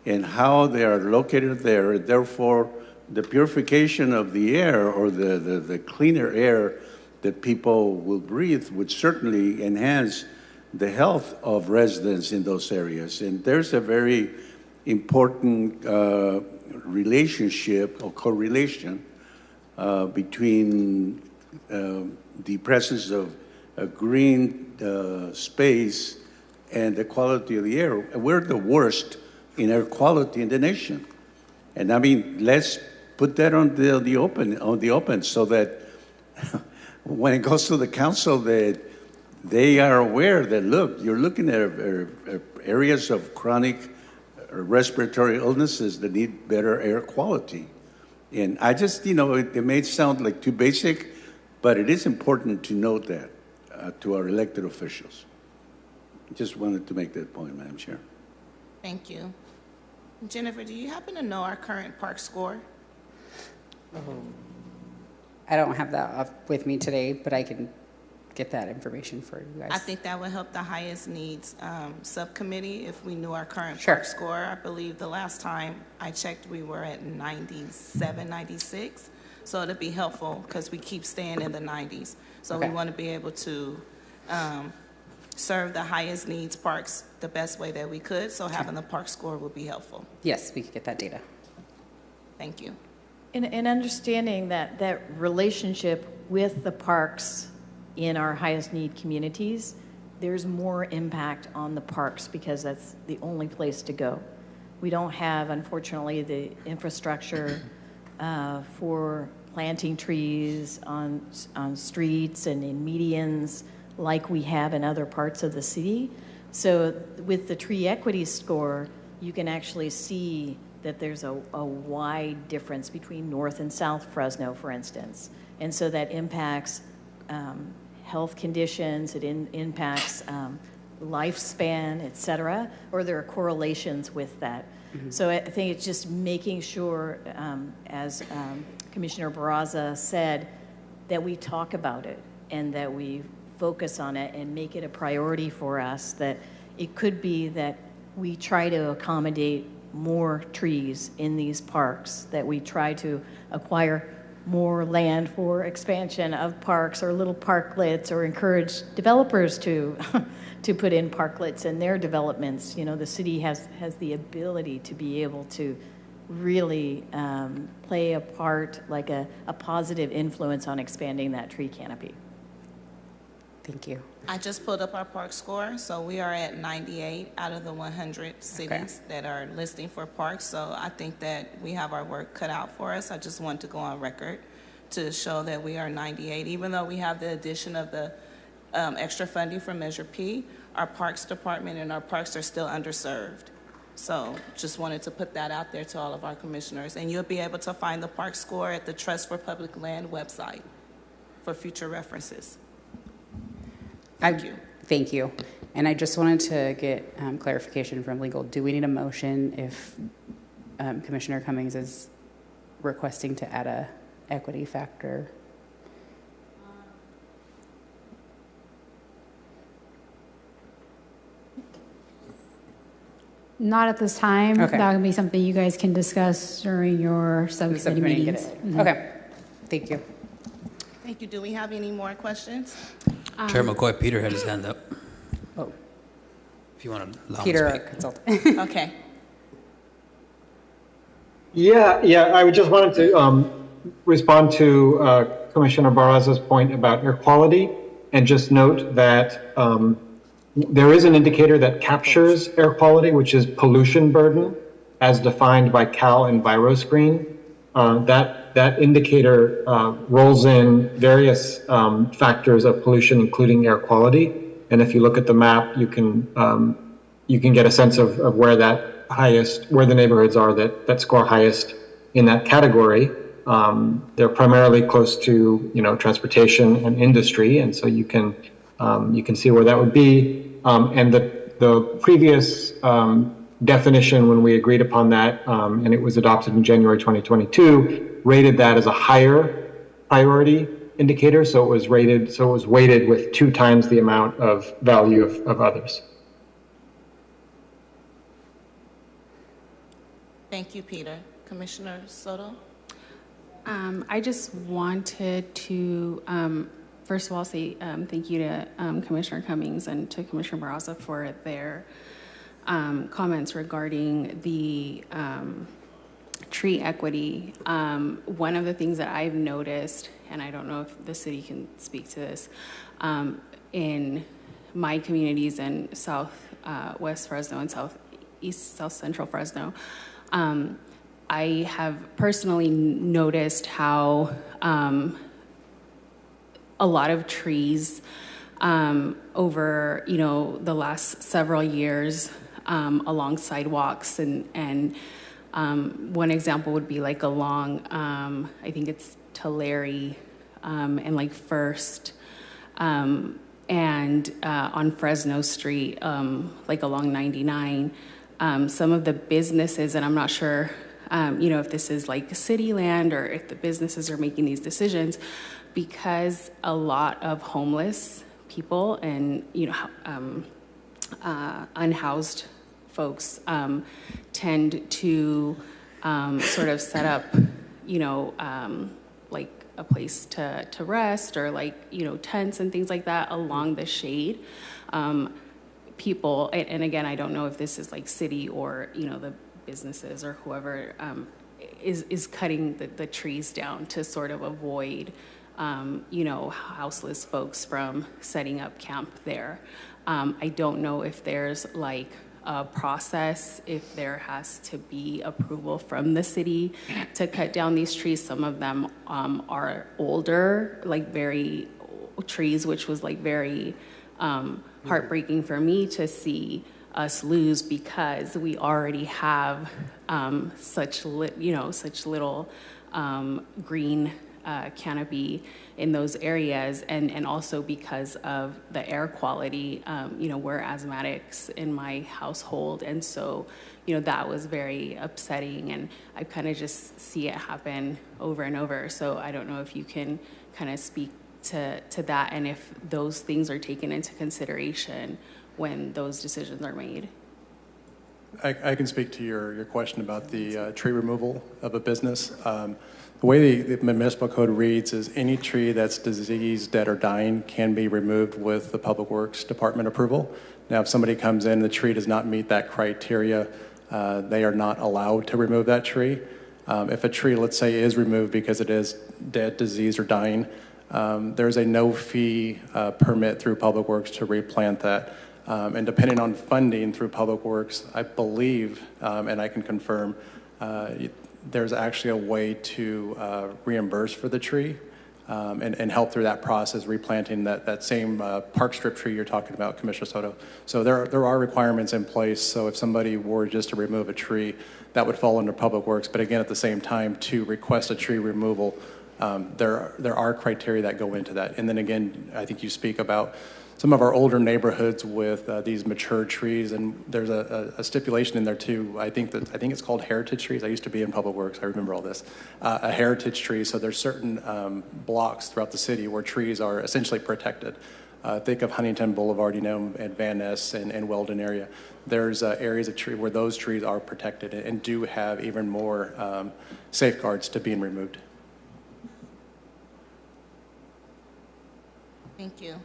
and how they are located there. Therefore, the purification of the air or the cleaner air that people will breathe would certainly enhance the health of residents in those areas. And there's a very important relationship or correlation between the presence of a green space and the quality of the air. We're the worst in air quality in the nation. And I mean, let's put that on the open so that when it goes to the council, that they are aware that, look, you're looking at areas of chronic respiratory illnesses that need better air quality. And I just, it may sound like too basic, but it is important to note that to our elected officials. Just wanted to make that point, Madam Chair. Thank you. Jennifer, do you happen to know our current park score? I don't have that with me today, but I can get that information for you guys. I think that would help the highest needs subcommittee if we knew our current Sure. park score. I believe the last time I checked, we were at 97, 96. So it'd be helpful because we keep staying in the 90s. So Okay. we want to be able to serve the highest needs parks the best way that we could. So having the park score would be helpful. Yes, we could get that data. Thank you. In understanding that relationship with the parks in our highest need communities, there's more impact on the parks because that's the only place to go. We don't have, unfortunately, the infrastructure for planting trees on streets and in medians like we have in other parts of the city. So with the tree equity score, you can actually see that there's a wide difference between North and South Fresno, for instance. And so that impacts health conditions, it impacts lifespan, et cetera, or there are correlations with that. Mm-hmm. So I think it's just making sure, as Commissioner Barraza said, that we talk about it and that we focus on it and make it a priority for us, that it could be that we try to accommodate more trees in these parks, that we try to acquire more land for expansion of parks or little parklets, or encourage developers to to put in parklets in their developments. The city has the ability to be able to really play a part, like a positive influence on expanding that tree canopy. Thank you. I just pulled up our park score, so we are at 98 out of the 100 cities that are listing for parks. So I think that we have our work cut out for us. I just want to go on record to show that we are 98, even though we have the addition of the extra funding from Measure P. Our Parks Department and our parks are still underserved. So just wanted to put that out there to all of our commissioners. And you'll be able to find the park score at the Trust for Public Land website for future references. Thank you. And I just wanted to get clarification from legal. Do we need a motion if Commissioner Cummings is requesting to add a equity factor? Not at this time. Okay. That would be something you guys can discuss during your subcommittee meetings. Mm-hmm. Okay. Thank you. Thank you. Do we have any more questions? Chair McCoy, Peter had his hand up. Oh. If you want to allow Peter, him our to speak. consultant. Okay. Yeah, I just wanted to respond to Commissioner Barraza's point about air quality, and just note that there is an indicator that captures air quality, which is pollution burden, as defined by Cal EnviroScreen. That indicator rolls in various factors of pollution, including air quality. And if you look at the map, you can get a sense of where where the neighborhoods are that score highest in that category. They're primarily close to transportation and industry, and so you can see where that would be. And the previous definition, when we agreed upon that, and it was adopted in January 2022, rated that as a higher priority indicator. So it was weighted with 2 times the amount of value of others. Thank you, Peter. Commissioner Soto? I just wanted to, first of all, say thank you to Commissioner Cummings and to Commissioner Barraza for their comments regarding the tree equity, one of the things that I've noticed, and I don't know if the city can speak to this, in my communities in West Fresno and South Central Fresno, I have personally noticed how a lot of trees over, the last several years along sidewalks and one example would be like along, I think it's Tulare and like First and on Fresno Street, like along 99. Some of the businesses, and I'm not sure, if this is like city land or if the businesses are making these decisions, because a lot of homeless people and, unhoused folks tend to sort of set up, like a place to rest or like, tents and things like that along the shade. People, and again, I don't know if this is like city or, the businesses or whoever is cutting the trees down to sort of avoid, houseless folks from setting up camp there. I don't know if there's like a process, if there has to be approval from the city to cut down these trees. Some of them are older, like very trees, which was like very heartbreaking for me to see us lose because we already have such little green canopy in those areas, and also because of the air quality. We're asthmatics in my household, and so that was very upsetting, and I kind of just see it happen over and over. So I don't know if you can kind of speak to that, and if those things are taken into consideration when those decisions are made. I can speak to your question about the tree removal of a business. The way the municipal code reads is any tree that's diseased, dead, or dying can be removed with the Public Works Department approval. Now, if somebody comes in and the tree does not meet that criteria, they are not allowed to remove that tree. If a tree, let's say, is removed because it is dead, diseased, or dying, there's a no-fee permit through Public Works to replant that. And depending on funding through Public Works, I believe, and I can confirm, there's actually a way to reimburse for the tree and help through that process, replanting that same park strip tree you're talking about, Commissioner Soto. So there are requirements in place. So if somebody were just to remove a tree, that would fall under Public Works. But again, at the same time, to request a tree removal, there are criteria that go into that. And then again, I think you speak about some of our older neighborhoods with these mature trees, and there's a stipulation in there too. I think it's called heritage trees. I used to be in Public Works. I remember all this. A heritage tree. So there's certain blocks throughout the city where trees are essentially protected. Think of Huntington Boulevard, and Van Ness and Weldon area. There's areas of tree where those trees are protected and do have even more safeguards to being removed. Thank you.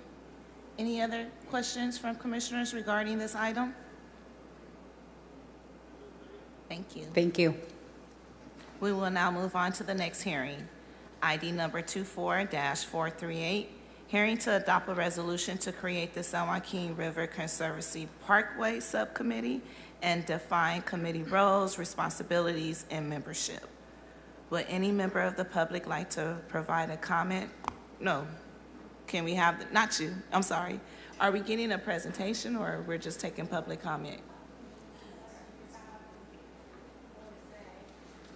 Any other questions from commissioners regarding this item? Thank you. Thank you. We will now move on to the next hearing. ID number 24-438, hearing to adopt a resolution to create the San Joaquin River Conservancy Parkway Subcommittee and define committee roles, responsibilities, and membership. Would any member of the public like to provide a comment? No. Can we have, not you, I'm sorry. Are we getting a presentation or we're just taking public comment?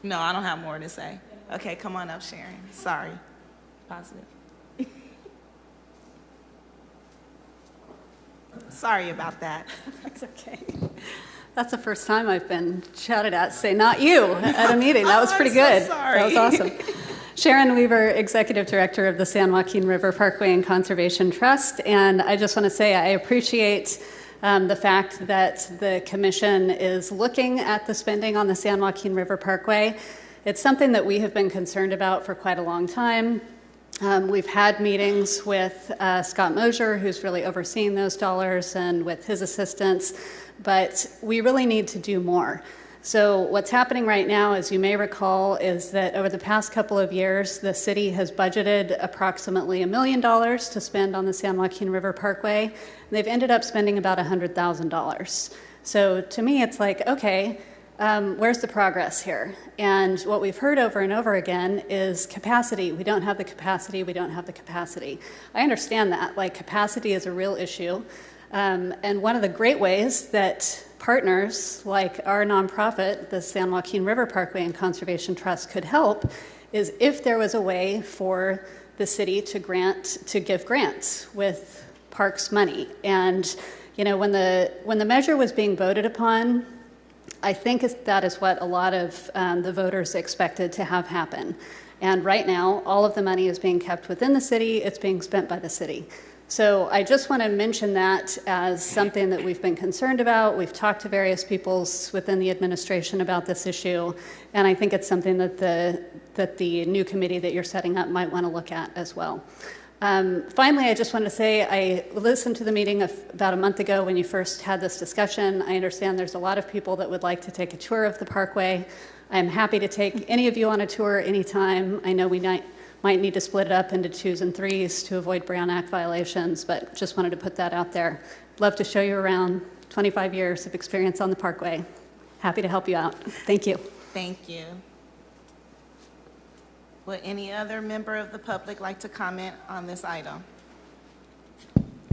No, I don't have more to say. Okay, come on up, Sharon. Sorry. Positive. Sorry about that. That's okay. That's the first time I've been shouted at, say, not you, at a meeting. That was pretty good. So sorry. That was awesome. Sharon Weaver, Executive Director of the San Joaquin River Parkway and Conservation Trust. And I just want to say I appreciate the fact that the Commission is looking at the spending on the San Joaquin River Parkway. It's something that we have been concerned about for quite a long time. We've had meetings with Scott Mosier, who's really overseeing those dollars, and with his assistants, but we really need to do more. So what's happening right now, as you may recall, is that over the past couple of years, the city has budgeted approximately $1 million to spend on the San Joaquin River Parkway. And they've ended up spending about $100,000. So to me, it's like, okay, where's the progress here? And what we've heard over and over again is capacity. We don't have the capacity. We don't have the capacity. I understand that. Like, capacity is a real issue. And one of the great ways that partners like our nonprofit, the San Joaquin River Parkway and Conservation Trust, could help is if there was a way for the city to give grants with parks money. And you know, when the measure was being voted upon, I think that is what a lot of the voters expected to have happen. And right now, all of the money is being kept within the city. It's being spent by the city. So I just want to mention that as something that we've been concerned about. We've talked to various people within the administration about this issue, and I think it's something that the new committee that you're setting up might want to look at as well. Finally, I just want to say I listened to the meeting about a month ago when you first had this discussion. I understand there's a lot of people that would like to take a tour of the parkway. I'm happy to take any of you on a tour anytime. I know we might need to split it up into 2s and 3s to avoid Brown Act violations, but just wanted to put that out there. Love to show you around. 25 years of experience on the parkway. Happy to help you out. Thank you. Thank you. Would any other member of the public like to comment on this item?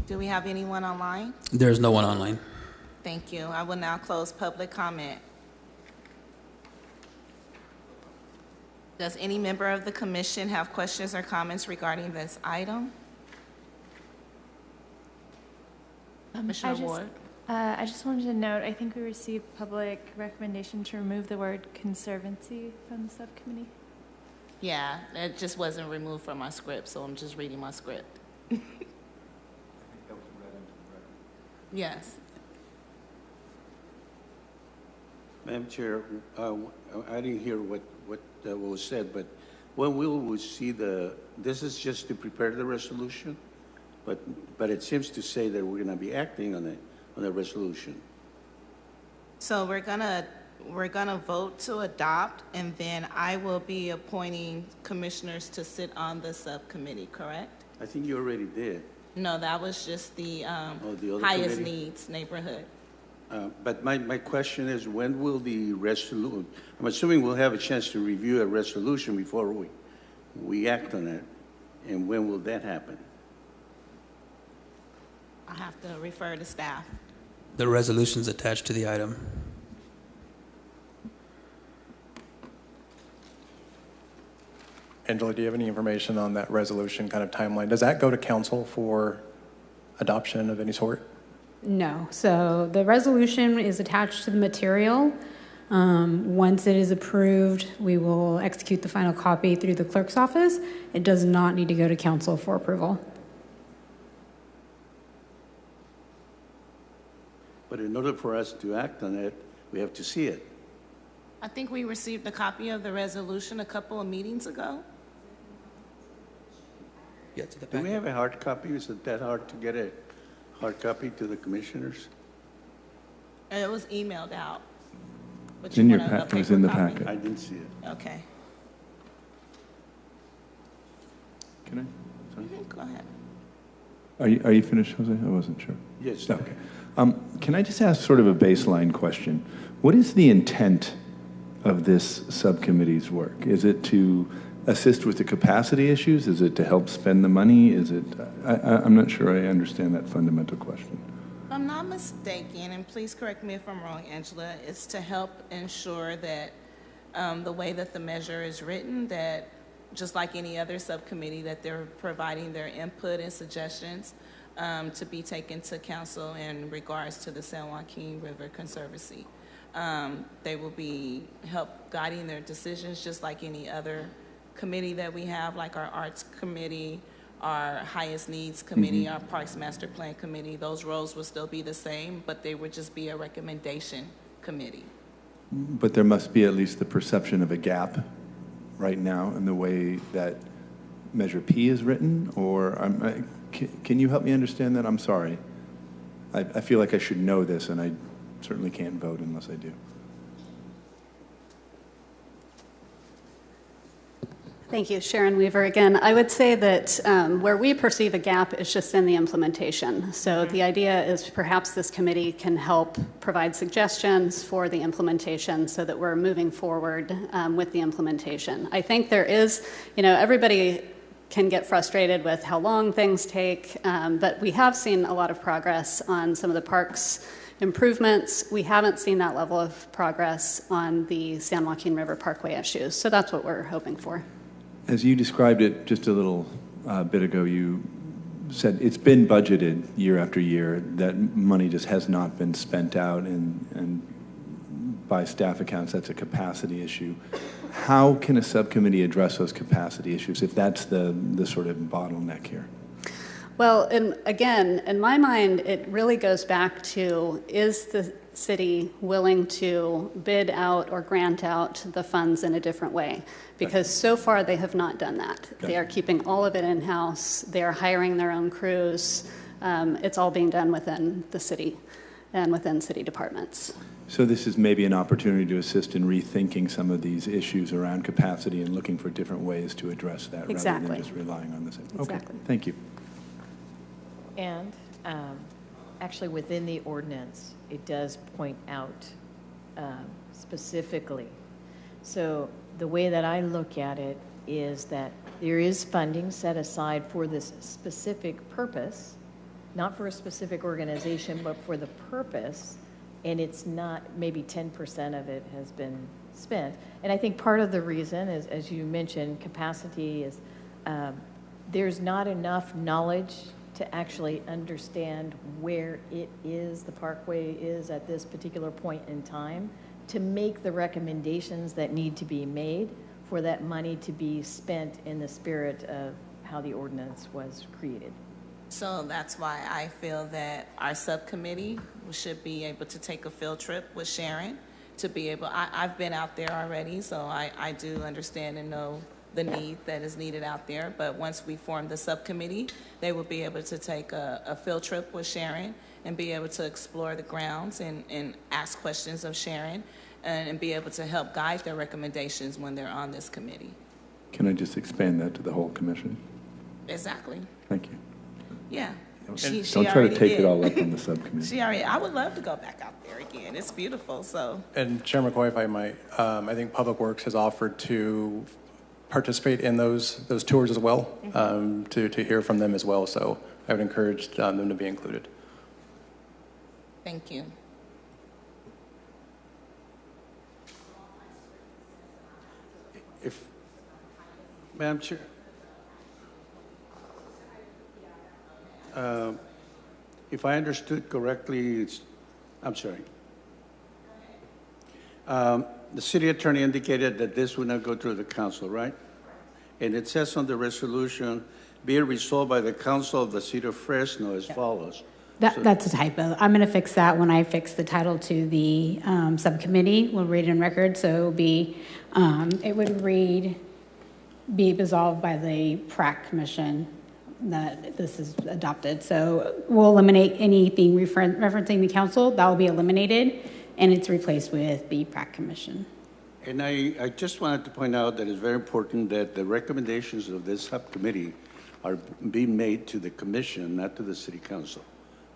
Do we have anyone online? There's no one online. Thank you. I will now close public comment. Does any member of the commission have questions or comments regarding this item? Commissioner Ward? I just wanted to note, I think we received public recommendation to remove the word conservancy from the subcommittee. Yeah, it just wasn't removed from my script, so I'm just reading my script. Yes. Madam Chair, I didn't hear what was said, but when will we see this is just to prepare the resolution, but it seems to say that we're going to be acting on the resolution. So we're gonna vote to adopt, and then I will be appointing commissioners to sit on the subcommittee, correct? I think you already did. No, that was just the the other highest committee? needs neighborhood. But my question is, when will the resolution, I'm assuming we'll have a chance to review a resolution before we act on it, and when will that happen? I have to refer to staff. The resolution's attached to the item. Angela, do you have any information on that resolution kind of timeline? Does that go to council for adoption of any sort? No. So the resolution is attached to the material. Once it is approved, we will execute the final copy through the clerk's office. It does not need to go to council for approval. But in order for us to act on it, we have to see it. I think we received a copy of the resolution a couple of meetings ago. Yeah, to the Do we have a hard copy? Is it that hard to get a hard copy to the commissioners? And it was emailed out. But It's in your want a packet. It was in the paper copy? packet. I didn't see it. Okay. Can I? Sorry. Go ahead. Are you finished, Jose? I wasn't sure. Yes. Okay. Can I just ask sort of a baseline question? What is the intent of this subcommittee's work? Is it to assist with the capacity issues? Is it to help spend the money? Is it? I'm not sure I understand that fundamental question. If I'm not mistaken, and please correct me if I'm wrong, Angela, it's to help ensure that the way that the measure is written, that just like any other subcommittee, that they're providing their input and suggestions to be taken to council in regards to the San Joaquin River Conservancy. They will be help guiding their decisions just like any other committee that we have, like our Arts Committee, our Highest Needs Committee, our Parks Master Plan Committee. Those roles will still be the same, but they would just be a recommendation committee. But there must be at least the perception of a gap right now in the way that Measure P is written, or can you help me understand that? I'm sorry. I feel like I should know this, and I certainly can't vote unless I do. Thank you, Sharon Weaver again. I would say that where we perceive a gap is just in the implementation. So the idea is perhaps this committee can help provide suggestions for the implementation so that we're moving forward with the implementation. I think there is, everybody can get frustrated with how long things take, but we have seen a lot of progress on some of the parks improvements. We haven't seen that level of progress on the San Joaquin River Parkway issues, so that's what we're hoping for. As you described it just a little bit ago, you said it's been budgeted year after year, that money just has not been spent out, and by staff accounts, that's a capacity issue. How can a subcommittee address those capacity issues if that's the sort of bottleneck here? Well, and again, in my mind, it really goes back to, is the city willing to bid out or grant out the funds in a different way? Because so far they have not done that. They are keeping all of it in-house. They are hiring their own crews. It's all being done within the city and within city departments. So this is maybe an opportunity to assist in rethinking some of these issues around capacity and looking for different ways to address that rather than just relying on this. Okay, thank you. And actually, within the ordinance, it does point out specifically. So the way that I look at it is that there is funding set aside for this specific purpose, not for a specific organization, but for the purpose, and it's not, maybe 10% of it has been spent. And I think part of the reason is, as you mentioned, capacity is there's not enough knowledge to actually understand where it is, the parkway is at this particular point in time, to make the recommendations that need to be made for that money to be spent in the spirit of how the ordinance was created. So that's why I feel that our subcommittee should be able to take a field trip with Sharon to be able, I've been out there already, so I do understand and know the need that is needed out there. But once we form the subcommittee, they will be able to take a field trip with Sharon and be able to explore the grounds and ask questions of Sharon and be able to help guide their recommendations when they're on this committee. Can I just expand that to the whole commission? Exactly. Thank you. Yeah. Don't try to take it all up on the subcommittee. I would love to go back out there again. It's beautiful, so. And Chair McCoy, if I might, I think Public Works has offered to participate in those tours as well, to hear from them as well. So I would encourage them to be included. Thank you. Madam Chair, if I understood correctly, I'm sorry. The city attorney indicated that this would not go through the council, right? And it says on the resolution, be it resolved by the council of the city of Fresno as follows. That's a typo. I'm going to fix that when I fix the title to the subcommittee. We'll read it in record. So it'll be, it would read, be resolved by the PRAC Commission that this is adopted. So we'll eliminate anything referencing the council. That will be eliminated, and it's replaced with the PRAC Commission. And I just wanted to point out that it's very important that the recommendations of this subcommittee are being made to the commission, not to the city council.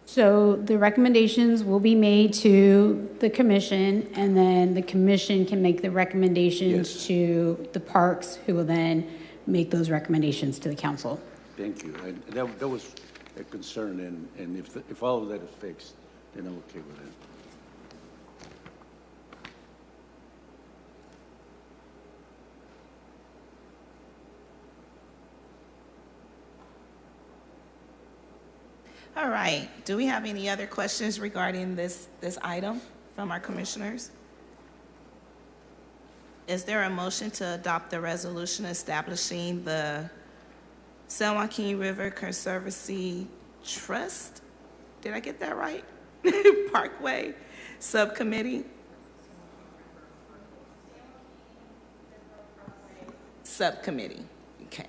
So the recommendations will be made to the commission, and then the commission can make the recommendations to the parks, who will then make those recommendations to the council. Thank you. That was a concern, and if all of that is fixed, then I'm okay with that. All right. Do we have any other questions regarding this item from our commissioners? Is there a motion to adopt the resolution establishing the San Joaquin River Conservancy Trust? Did I get that right? Parkway Subcommittee? Subcommittee. Okay.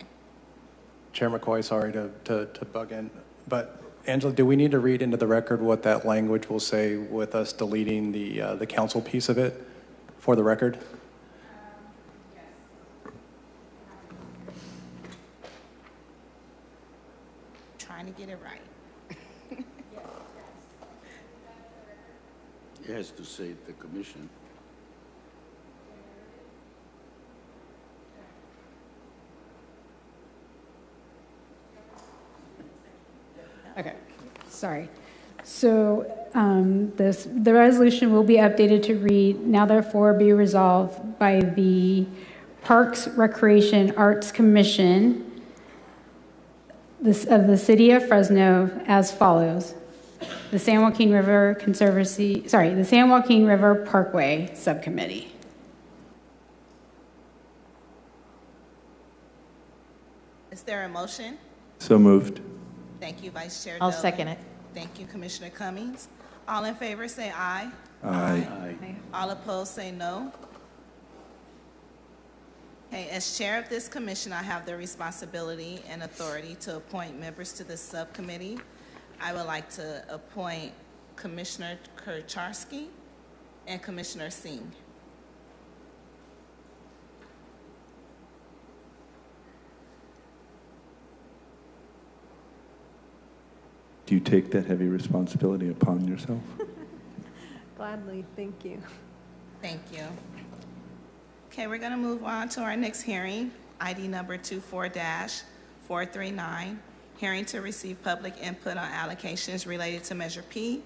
Chair McCoy, sorry to bug in, but Angela, do we need to read into the record what that language will say with us deleting the council piece of it for the record? trying to get it right. It has to say the commission. Okay, sorry. So the resolution will be updated to read, now therefore be resolved by the Parks, Recreation, Arts Commission of the City of Fresno as follows. The San Joaquin River the San Joaquin River Parkway Subcommittee. Is there a motion? So moved. Thank you, Vice Chair I'll Dillon. second it. Thank you, Commissioner Cummings. All in favor say aye. Aye. All opposed say no. Okay, as chair of this commission, I have the responsibility and authority to appoint members to this subcommittee. I would like to appoint Commissioner Kurcharski and Commissioner Singh. Do you take that heavy responsibility upon yourself? Gladly, thank you. Thank you. Okay, we're going to move on to our next hearing, ID number 24-439, hearing to receive public input on allocations related to Measure P,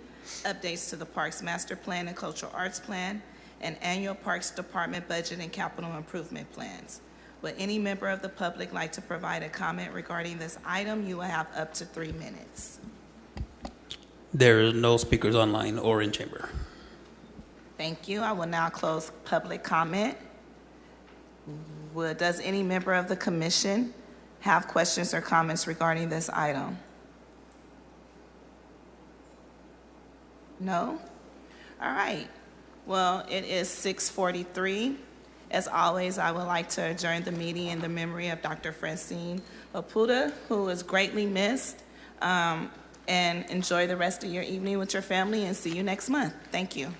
updates to the Parks Master Plan and Cultural Arts Plan, and annual Parks Department budget and capital improvement plans. Would any member of the public like to provide a comment regarding this item? You will have up to 3 minutes. There are no speakers online or in chamber. Thank you. I will now close public comment. Does any member of the commission have questions or comments regarding this item? No? All right. Well, it is 6:43. As always, I would like to adjourn the meeting in the memory of Dr. Francine Oputa, who is greatly missed, and enjoy the rest of your evening with your family, and see you next month. Thank you.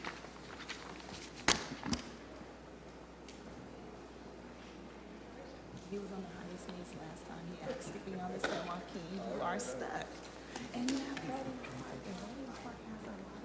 He was on the highest needs last time. He asked to be on the San Joaquin. You are stuck. And you have Rowan Park. And Rowan Park has a lot of